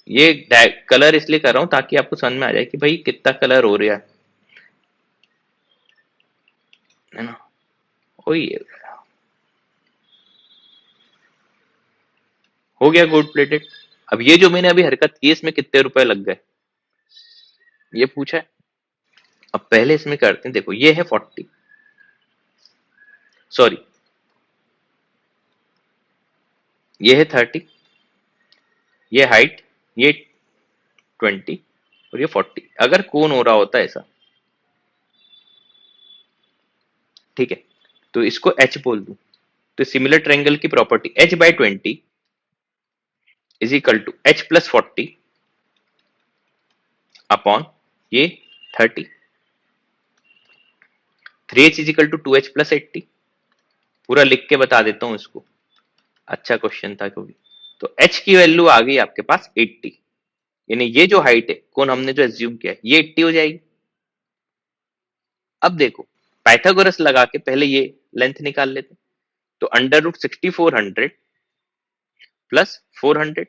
ये कलर इसलिए कर रहा हूं ताकि आपको समझ में आ जाए कि भाई कितना कलर हो रहा है ना, वही है। हो गया गोल्ड प्लेटेड। अब ये जो मैंने अभी हरकत की इसमें कितने रुपए लग गए, ये पूछा है। अब पहले इसमें करते हैं, देखो ये है 40, सॉरी ये है 30, ये हाइट, ये 20 और ये 40। अगर कोन हो रहा होता ऐसा, ठीक है, तो इसको एच बोल दूं, तो सिमिलर ट्रायंगल की property h by 20 is equal to h plus 40 upon ये 30, 3h is equal to 2h plus 80। पूरा लिख के बता देता हूं इसको, अच्छा क्वेश्चन था क्योंकि। तो h की वैल्यू आ गई आपके पास 80, यानी ये जो हाइट है कौन हमने जो एज्यूम किया है ये 80 हो जाएगी। अब देखो पाइथागोरस लगा के पहले ये लेंथ निकाल लेते, तो अंडर रूट 6400 प्लस 400,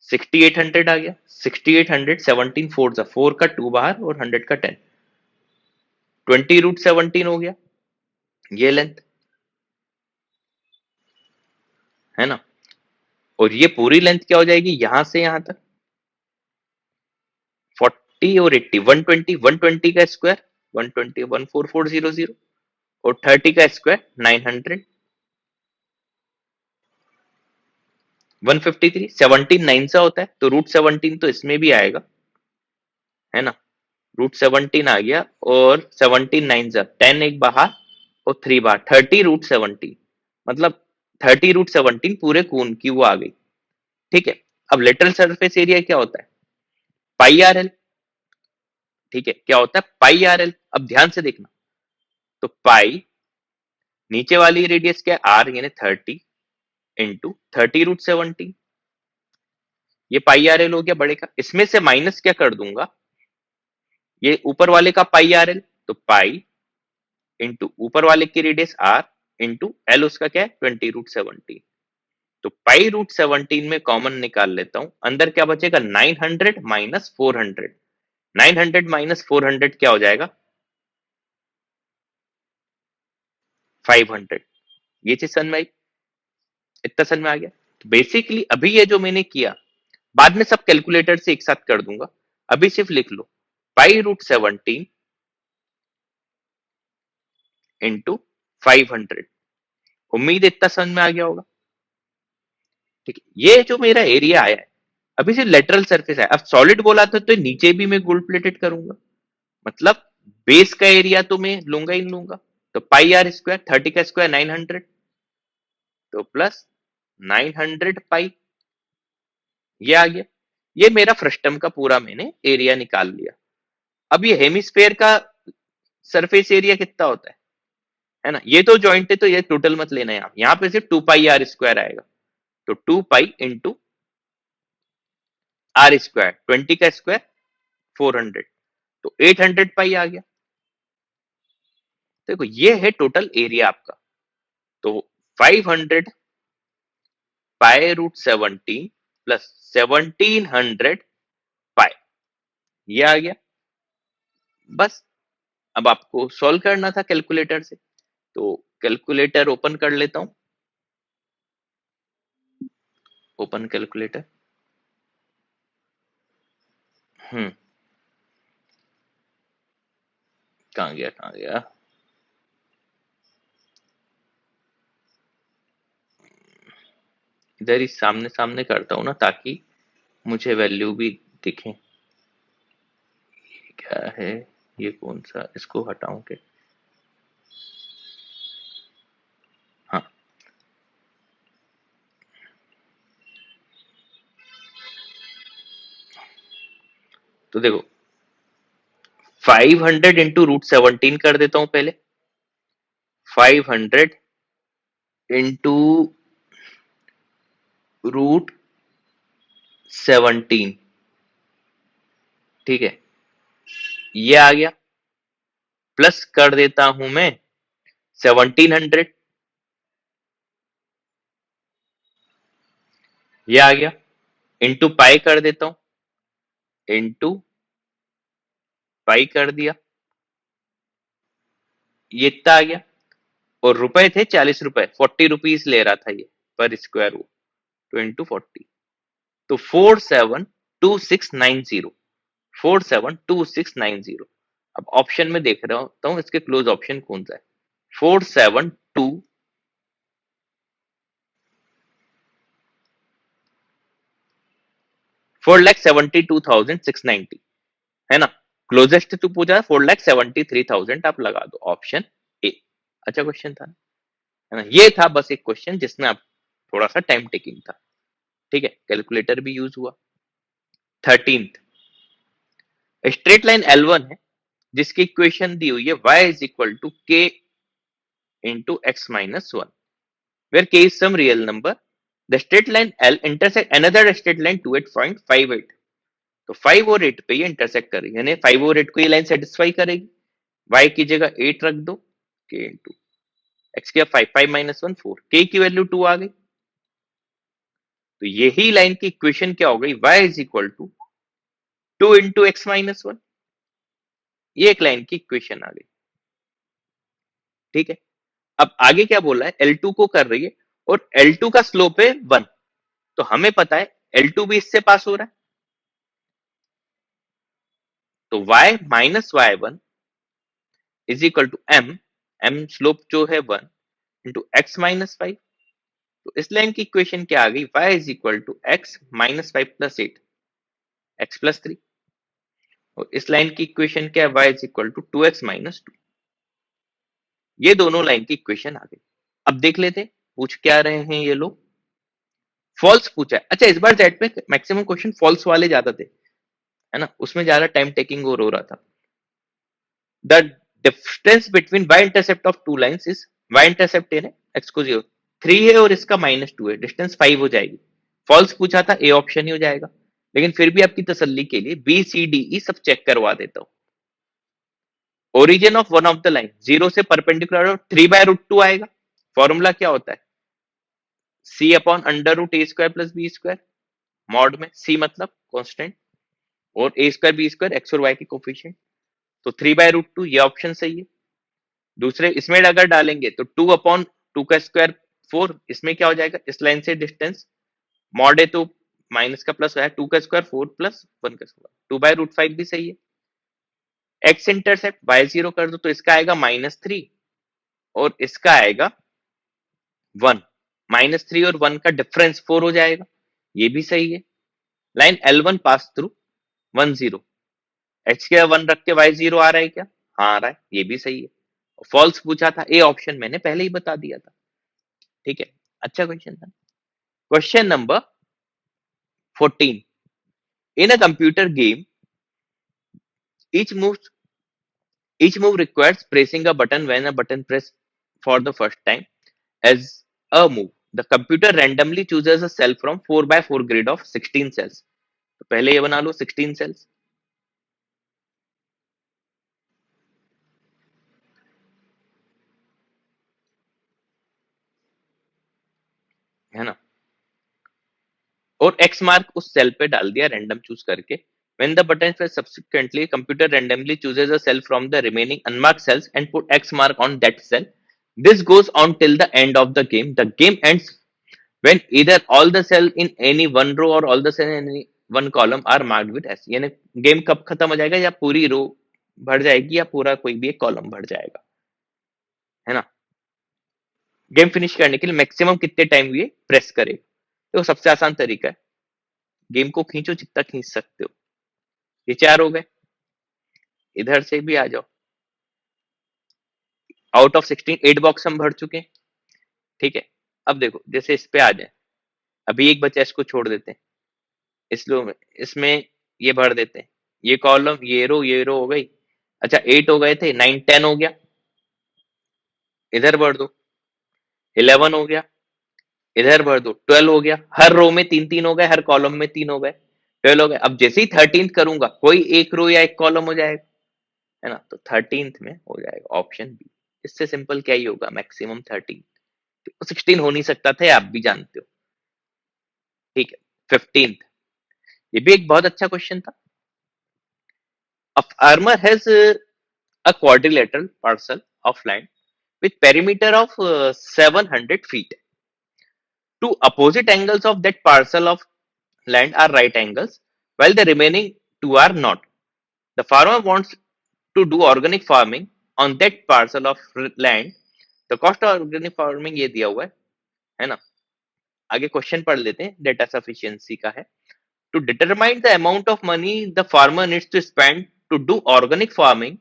6800 आ गया। 6800 17 फोर जा, 4 का 2 बाहर और 100 का 10, 20 रूट 17 हो गया ये लेंथ, है ना। और ये पूरी लेंथ क्या हो जाएगी यहां से यहां तक, 40 और 80, 120, 120 का स्क्वायर 120 14400 और 30 का स्क्वायर 900, 153, 17 9 सा होता है तो रूट 17 तो इसमें भी आएगा, है ना। रूट 17 आ गया और 17 9 सा 10 एक बाहर और 3 बाहर, 30 रूट 17, मतलब 30 रूट 17 पूरे कोन की वो आ गई, ठीक है। अब लेटरल सरफेस एरिया क्या होता है, पाई आर एल, ठीक है, क्या होता है पाई आर एल। अब ध्यान से देखना, तो पाई नीचे वाली रेडियस क्या है आर, यानी 30 इंटू 30 रूट 17, ये पाई आर एल हो गया बड़े का। इसमें से माइनस क्या कर दूंगा, ये ऊपर वाले का पाई आर एल, तो पाई इंटू ऊपर वाले की रेडियस आर इंटू एल उसका क्या है 20 रूट 17। तो पाई रूट 17 में कॉमन निकाल लेता हूं, अंदर क्या बचेगा 900 माइनस 400, 900 माइनस 400 क्या हो जाएगा 500। ये चीज समझ में आई, इतना समझ में आ गया। तो बेसिकली अभी ये जो मैंने किया, बाद में सब कैलकुलेटर से एक साथ कर दूंगा, अभी सिर्फ लिख लो पाई रूट 17 इंटू 500। उम्मीद है इतना समझ में आ गया होगा, ठीक है। ये जो मेरा एरिया आया है अभी सिर्फ लेटरल सरफेस है, अब सॉलिड बोला था तो नीचे भी मैं गोल्ड प्लेटेड करूंगा, मतलब बेस का एरिया तो मैं लूंगा ही लूंगा। तो पाई आर स्क्वायर 30 का स्क्वायर 900, तो प्लस 900 पाई, ये आ गया। ये मेरा फ्रस्टम का पूरा मैंने एरिया निकाल लिया। अब ये हेमिस्फेयर का सरफेस एरिया कितना होता है ना, ये तो जॉइंट है तो ये टोटल मत लेना, यहाँ पे सिर्फ 2 पाई आर स्क्वायर आएगा, तो 2 पाई इंटू आर स्क्वायर, 20 का स्क्वायर 400, तो 800 पाई आ गया। देखो ये है टोटल एरिया आपका, तो 500 पाई रूट 17 प्लस 1700 पाई, ये आ गया। बस अब आपको सॉल्व करना था कैलकुलेटर से, तो कैलकुलेटर ओपन कर लेता हूं, ओपन कैलकुलेटर। हम्म, कहाँ गया कहाँ गया, इधर ही सामने सामने करता हूं ना ताकि मुझे वैल्यू भी दिखे। क्या है ये, कौन सा, इसको हटाऊं के, हाँ। तो देखो 500 इंटू रूट 17 कर देता हूं पहले, 500 इंटू √17, ठीक है, ये आ गया। प्लस कर देता हूं मैं 1700, ये आ गया। इंटू पाई कर देता हूं, इंटू पाई कर दिया, ये इतना आ गया। और रुपए थे 40 रुपए, 40 रुपीज ले रहा था ये पर स्क्वायर वो, तो इंटू 40, तो 472690, 472690। अब ऑप्शन में देख रहा हूं इसके क्लोज ऑप्शन कौन सा है। 472 4,72,690 है ना। क्लोजेस्ट टू पूछा 4,73,000, आप लगा दो ऑप्शन ए। अच्छा क्वेश्चन था है ना। ये था बस एक क्वेश्चन जिसमें आप थोड़ा सा टाइम टेकिंग था, ठीक है, कैलकुलेटर भी यूज हुआ। 13th, स्ट्रेट लाइन L1 है जिसकी इक्वेशन दी हुई है y is equal to k into x minus one, where k is some real number. The straight line L intersect another straight line 28.58, तो 5 और 8 पे ये इंटरसेक्ट करेगी, यानी 5 और 8 को ये लाइन सेटिस्फाई करेगी। y की जगह 8 रख दो, k इंटू एक्स की 5, 5 माइनस 1 4, k की वैल्यू 2 आ गई। तो यही लाइन की इक्वेशन क्या हो गई, y is equal to 2 into x minus one, ये एक लाइन की इक्वेशन आ गई, ठीक है। अब आगे क्या बोला है, L2 को कर रही है और L2 का स्लोप है 1, तो हमें पता है L2 भी इससे पास हो रहा है, तो y minus y1 is equal to m slope जो है 1 इंटू एक्स माइनस 5। तो इस लाइन की इक्वेशन क्या आ गई, y is equal to x minus 5 plus 8 x plus 3, और इस लाइन की इक्वेशन क्या है, y is equal to 2x minus 2। ये दोनों लाइन की इक्वेशन आ गई। अब देख लेते पूछ क्या रहे हैं ये लोग। फॉल्स पूछा है। अच्छा, इस बार जेट में मैक्सिमम क्वेश्चन फॉल्स वाले ज्यादा थे, है ना, उसमें ज्यादा टाइम टेकिंग और हो रहा था। The difference between y intercept of two lines is, y intercept है ना x को 0 3 है और इसका -2 है, डिस्टेंस 5 हो जाएगी। फॉल्स पूछा था, ए ऑप्शन ही हो जाएगा, लेकिन फिर भी आपकी तसल्ली के लिए बी सी डी ई सब चेक करवा देता हूं। Origin of one of the line 0 से परपेंडिकुलर और 3/√2 आएगा। फॉर्मूला क्या होता है, c upon under root a square plus b square, mod में c मतलब कांस्टेंट और a square b square x और वाई के कोफिशिएंट, तो 3/√2 ये ऑप्शन सही है। दूसरे इसमें अगर डालेंगे तो 2 अपॉन 2 का स्क्वायर 4, इसमें क्या हो जाएगा, इस लाइन से डिस्टेंस मॉड है तो माइनस का प्लस है, 2 का स्क्वायर 4 प्लस 1 का स्क्वायर 2/√5 भी सही है। एक्स इंटरसेप्ट y0 कर दो तो इसका आएगा -3 और इसका आएगा 1, -3 और 1 का डिफरेंस 4 हो जाएगा, ये भी सही है। Line L1 pass through 1 0, x के 1 रख के y0 आ रहा है क्या, हाँ आ रहा है, ये भी सही है। फॉल्स पूछा था, ए ऑप्शन मैंने पहले ही बता दिया था, ठीक है। अच्छा क्वेश्चन था। Question number 14, in a computer game each move each move requires pressing a button. When a button pressed for the first time as a move, the computer randomly chooses a cell from 4x4 grid of 16 cells. तो पहले ये बना लो 16 cells, है ना, और x मार्क उस सेल पे डाल दिया रैंडम चूज करके। When the button is pressed subsequently, computer randomly chooses a cell from the remaining unmarked cells and put X mark on that cell. This goes on till the end of the game. The game ends when either all the cell in any one row or all the cell in any one column are marked with S. यानी गेम कब खत्म हो जाएगा, या पूरी रो भर जाएगी या पूरा कोई भी एक कॉलम भर जाएगा, है ना। गेम फिनिश करने के लिए मैक्सिमम कितने टाइम ये प्रेस करे, तो सबसे आसान तरीका है, गेम को खींचो जितना खींच सकते हो। ये 4 हो गए, इधर से भी आ जाओ। आउट ऑफ 16 8 बॉक्स हम भर चुके हैं, ठीक है। अब देखो जैसे इस पे आ जाए, अभी एक बच्चा इसको छोड़ देते हैं, इस लो में इसमें ये भर देते हैं, ये कॉलम ये रो हो गई। अच्छा 8 हो गए थे, 9 10 हो गया, इधर भर दो, 11 हो गया, इधर भर दो, 12 हो गया, हर रो में 3-3 हो गए, हर कॉलम में 3 हो गए, 12 हो गए। अब जैसे ही 13th करूंगा, कोई एक रो या एक कॉलम हो जाएगा, है ना, तो 13th में हो जाएगा ऑप्शन बी। इससे सिंपल क्या ही होगा, मैक्सिमम 13, 16 हो नहीं सकता था, आप भी जानते हो। ठीक है, 15th, ये भी एक बहुत अच्छा क्वेश्चन था। A farmer has a quadrilateral parcel of land with perimeter of 700 feet. Two opposite angles of that parcel of land are right angles, while the remaining two are not. The farmer wants to do organic farming on that parcel of land. The cost of organic farming ये दिया हुआ है ना। आगे क्वेश्चन पढ़ लेते हैं, डेटा सफिशिएंसी का है। To determine the amount of money the farmer needs to spend to do organic farming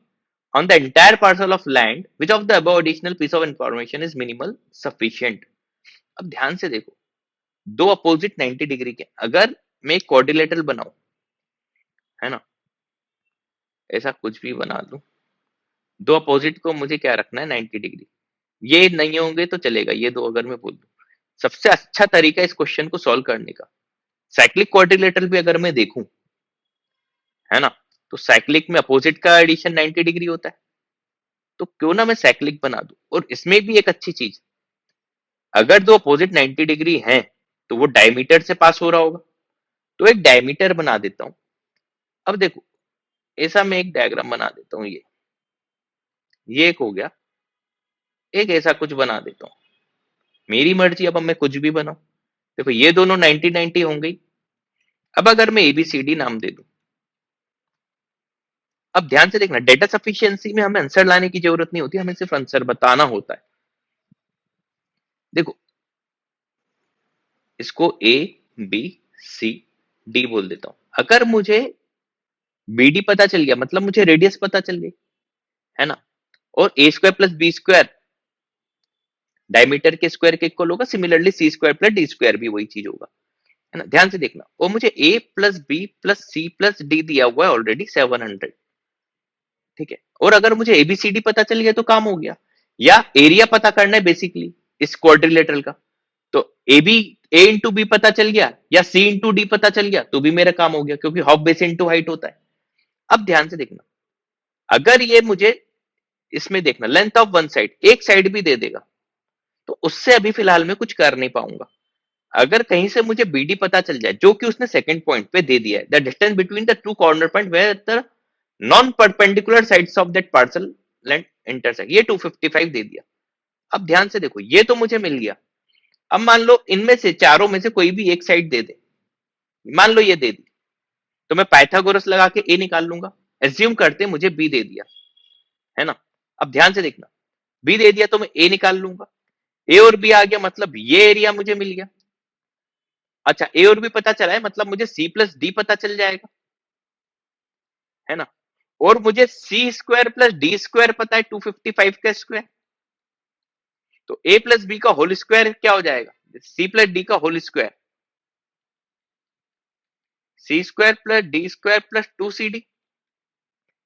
on the entire parcel of land, which of the above additional piece of information is minimal sufficient? अब ध्यान से देखो, दो अपोजिट 90 डिग्री के, अगर मैं एक क्वाड्रिलेटरल बनाऊं, है ना, ऐसा कुछ भी बना लूं, दो अपोजिट को मुझे क्या रखना है, 90 डिग्री। ये नहीं होंगे तो चलेगा, ये दो अगर मैं बोल दूं, सबसे अच्छा तरीका इस क्वेश्चन को सॉल्व करने का, साइक्लिक क्वाड्रिलेटरल भी अगर मैं देखूं, है ना, तो साइक्लिक में अपोजिट का एडिशन 90 डिग्री होता है, तो क्यों ना मैं साइक्लिक बना दूं। और इसमें भी एक अच्छी चीज, अगर दो अपोजिट 90 डिग्री हैं तो वो डायमीटर से पास हो रहा होगा, तो एक डायमीटर बना देता हूं। अब देखो, ऐसा मैं एक डायग्राम बना देता हूं, ये एक हो गया, एक ऐसा कुछ बना देता हूं, मेरी मर्जी, अब मैं कुछ भी बनाऊं। देखो ये दोनों 90 90 होंगे। अब अगर मैं एबीसीडी नाम दे दूं, अब ध्यान से देखना, डेटा सफिशिएंसी में हमें आंसर लाने की जरूरत नहीं होती, हमें सिर्फ आंसर बताना होता है। देखो, इसको ए बी सी डी बोल देता हूं। अगर मुझे बीडी पता चल गया, मतलब मुझे रेडियस पता चल गई, है ना, और a square plus b square diameter के स्क्वायर के इक्वल होगा, similarly c square plus d square भी वही चीज होगा, है ना। ध्यान से देखना, और मुझे a plus b plus c plus d दिया हुआ है ऑलरेडी 700, ठीक है। और अगर मुझे एबीसीडी पता चल गया तो काम हो गया, या एरिया पता करना है बेसिकली इस क्वाड्रिलेटरल का, तो ए इंटू बी पता चल गया या सी इंटू डी पता चल गया तो भी मेरा काम हो गया, क्योंकि हाफ बेस इंटू हाइट होता है। अब ध्यान से देखना, अगर ये मुझे इसमें देखना लेंथ ऑफ वन साइड, एक साइड भी दे देगा, तो उससे अभी फिलहाल मैं कुछ कर नहीं पाऊंगा। अगर कहीं से मुझे बीडी पता चल जाए, जो कि उसने सेकंड पॉइंट पे दे दिया है, the distance between the two corner point where the non perpendicular sides of that parcel length intersect, ये 255 दे दिया। अब ध्यान से देखो, ये तो मुझे मिल गया। अब मान लो इनमें से चारों में से कोई भी एक साइड दे दे, मान लो ये दे दी, तो मैं पाइथागोरस लगा के ए निकाल लूंगा। एज्यूम करते मुझे बी दे दिया, है ना। अब ध्यान से देखना, बी दे दिया तो मैं ए निकाल लूंगा, ए और बी आ गया, मतलब ये एरिया मुझे मिल गया। अच्छा, ए और बी पता चला है, मतलब मुझे सी प्लस डी पता चल जाएगा, है ना। और मुझे c square plus d square पता है 255 का स्क्वायर, तो ए प्लस बी का होल स्क्वायर क्या हो जाएगा, सी प्लस डी का whole square, c square plus d square plus 2cd,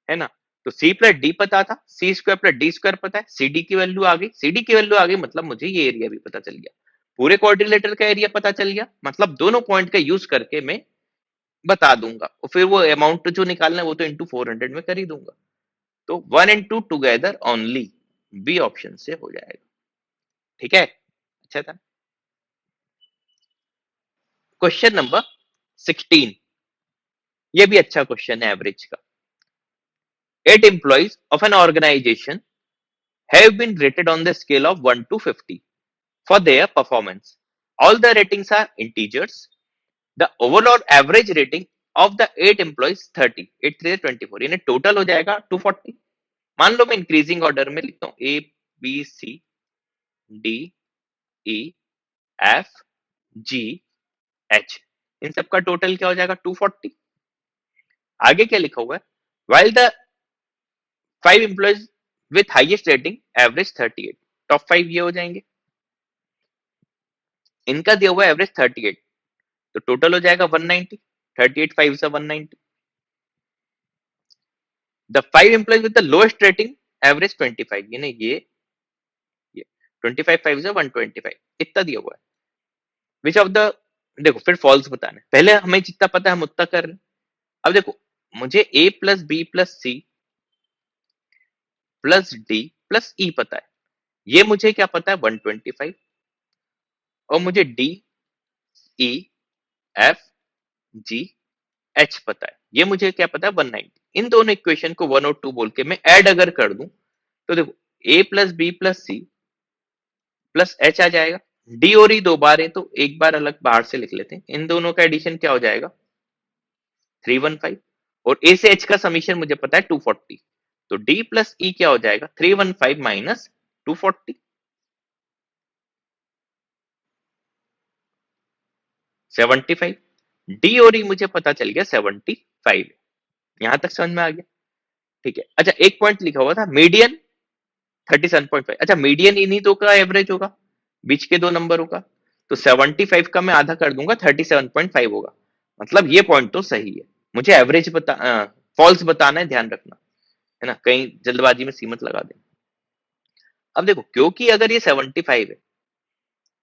है ना। तो सी प्लस डी पता था, c square plus d square पता है, सी डी की वैल्यू आ गई, सी डी की वैल्यू आ गई, मतलब मुझे ये एरिया भी पता चल गया, पूरे क्वाड्रिलेटर का एरिया पता चल गया, मतलब दोनों पॉइंट का यूज करके मैं बता दूंगा, और फिर वो अमाउंट जो निकालना है वो तो इंटू 400 में कर ही दूंगा। तो 1 and 2 together only, B option से हो जाएगा। ठीक है, अच्छा था। क्वेश्चन नंबर 16, ये भी अच्छा क्वेश्चन है एवरेज का। 8 employees of an organization have been rated on the scale of 1 to 50 for their performance. All the ratings are integers. The overall average rating of the 8 employees 30, 8 3 24, यानी टोटल हो जाएगा 240। मान लो मैं इंक्रीजिंग ऑर्डर में लिखता हूँ, a b c d e f g h, इन सबका टोटल क्या हो जाएगा 240। आगे क्या लिखा हुआ है, while the 5 employees with highest rating average 38, top 5 ये हो जाएंगे, इनका दिया हुआ एवरेज 38, तो टोटल हो जाएगा 190, 38 5 से 190। The 5 employees with the lowest rating average 25, यानी ये 25 5 से 125 इतना दिया हुआ है। विच ऑफ द, देखो फिर फॉल्स बताना है, पहले हमें जितना पता है हम उतना कर रहे हैं। अब देखो मुझे a plus b plus c plus d plus e पता है, ये मुझे क्या पता है 125, और मुझे D e f g H पता है, ये मुझे क्या पता है 190। इन दोनों इक्वेशन को 1 और 2 बोल के मैं ऐड अगर कर दूं तो देखो a plus b plus c plus h आ जाएगा, डी और ई दो बार है तो एक बार अलग बाहर से लिख लेते हैं, इन दोनों का एडिशन क्या हो जाएगा 315, और ए से एच का समीशन मुझे पता है 240, तो डी प्लस ई क्या हो जाएगा 315 माइनस 240, 75। डी और ई मुझे पता चल गया 75, यहां तक समझ में आ गया। ठीक है, अच्छा एक पॉइंट लिखा हुआ था मीडियन 37.5, अच्छा मीडियन इन्हीं दो का एवरेज होगा, बीच के दो नंबरों का, तो 75 का मैं आधा कर दूंगा 37.5 होगा, मतलब ये पॉइंट तो सही है। मुझे एवरेज फॉल्स बताना है, ध्यान रखना है ना, कहीं जल्दबाजी में सीमत लगा दे। अब देखो क्योंकि अगर ये 75 है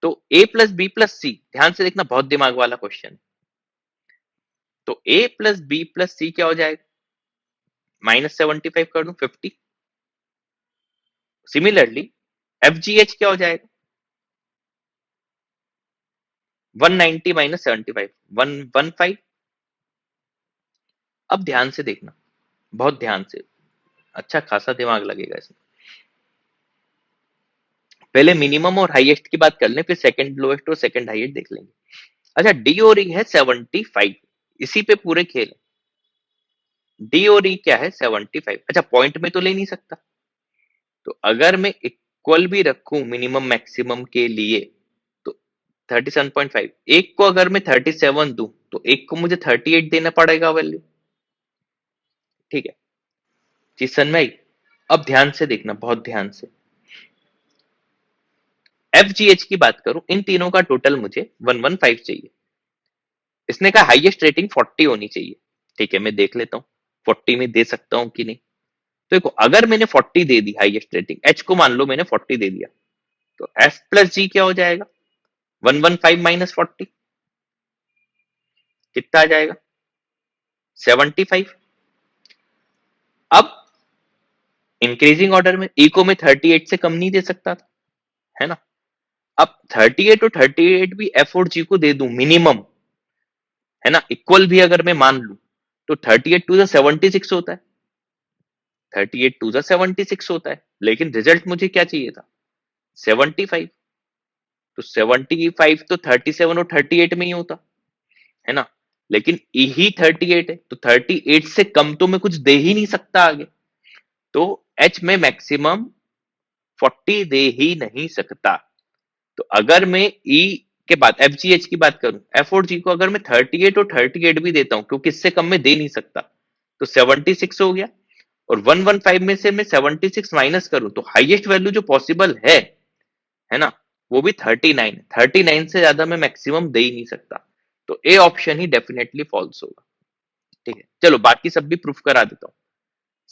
तो a प्लस बी प्लस सी, ध्यान से देखना बहुत दिमाग वाला क्वेश्चन है, तो a प्लस बी प्लस सी क्या हो जाएगा -75 कर दूं 50। सिमिलरली एफ जी एच क्या हो जाएगा 190 माइनस 75, 115। अब ध्यान से देखना, बहुत ध्यान से, अच्छा खासा दिमाग लगेगा इसमें। पहले मिनिमम और हाईएस्ट की बात कर लें, फिर सेकंड लोएस्ट और सेकंड हाईएस्ट देख लेंगे। अच्छा डी और ई है 75, इसी पे पूरे खेल। डी और ई क्या है 75, अच्छा पॉइंट में तो ले नहीं सकता, तो अगर मैं इक्वल भी रखूं मिनिमम मैक्सिमम के लिए तो 37.5, एक को अगर मैं 37 दूं तो एक को मुझे 38 देना पड़ेगा वैल्यू। ठीक है, चीज समझ में आई। अब ध्यान से देखना, बहुत ध्यान से, एफ जी एच की बात करूं, इन तीनों का टोटल मुझे 115 चाहिए, इसने कहा हाईएस्ट रेटिंग 40 होनी चाहिए। ठीक है, मैं देख लेता हूँ 40 में दे सकता हूं कि नहीं। तो देखो अगर मैंने 40 दे दी हाईएस्ट रेटिंग, एच को मान लो मैंने 40 दे दिया, तो एफ प्लस जी क्या हो जाएगा 115 माइनस 40, कितना आ जाएगा 75। अब इंक्रीजिंग ऑर्डर में ई को मैं 38 से कम नहीं दे सकता था, है ना। अब 38 और 38 भी एफ और जी को दे दूं मिनिमम, है ना, इक्वल भी अगर मैं मान लूं तो 38 टू 76 होता है, 38 टू 76 होता है, लेकिन रिजल्ट मुझे क्या चाहिए था 75, तो 75 तो 37 और 38 में ही होता है ना, लेकिन ही 38 है तो 38 से कम तो मैं कुछ दे ही नहीं सकता आगे, तो एच में मैक्सिमम 40 दे ही नहीं सकता। तो अगर मैं ई के बाद एफ जी एच की बात करूं, एफ और जी को अगर मैं 38 और 38 भी देता हूं क्योंकि इससे कम मैं दे नहीं सकता, तो 76 हो गया, और 115 में से मैं 76 माइनस करूं तो हाईएस्ट वैल्यू जो पॉसिबल है ना, वो भी 39, 39 से ज्यादा मैं मैक्सिमम दे ही नहीं सकता, तो ए ऑप्शन ही डेफिनेटली फॉल्स होगा। ठीक है, चलो बाकी सब भी प्रूफ करा देता हूँ।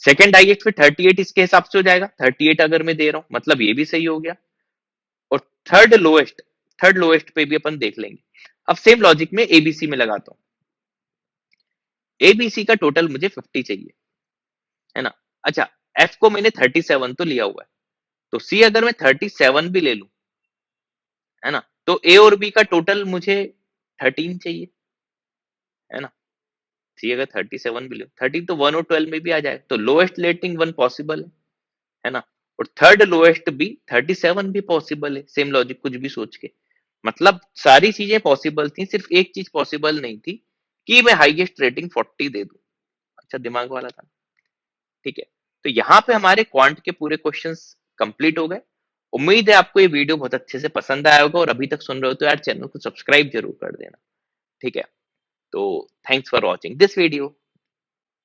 सेकंड हाईएस्ट फिर 38 इसके हिसाब से हो जाएगा, 38 अगर मैं दे रहा हूं मतलब ये भी सही हो गया, और थर्ड लोएस्ट पे भी अपन देख लेंगे। अब सेम लॉजिक में एबीसी में लगाता हूं, एबीसी का टोटल मुझे 50 चाहिए, है ना। अच्छा एफ को मैंने 37 तो लिया हुआ है, तो सी अगर मैं 37 भी ले लूं, है ना, तो ए और बी का टोटल मुझे 13 चाहिए, है ना। सी अगर 37 भी ले 13 तो 1 और 12 में भी आ जाए, तो लोएस्ट रेटिंग 1 पॉसिबल है ना, और थर्ड लोएस्ट भी 37 भी पॉसिबल है, सेम लॉजिक कुछ भी सोच के, मतलब सारी चीजें पॉसिबल थी, सिर्फ एक चीज पॉसिबल नहीं थी कि मैं हाईएस्ट रेटिंग 40 दे दूं। अच्छा दिमाग वाला था। ठीक है, तो यहाँ पे हमारे क्वांट के पूरे क्वेश्चंस कंप्लीट हो गए। उम्मीद है आपको ये वीडियो बहुत अच्छे से पसंद आया होगा, और अभी तक सुन रहे हो तो यार चैनल को सब्सक्राइब जरूर कर देना। ठीक है, तो thanks for watching this video.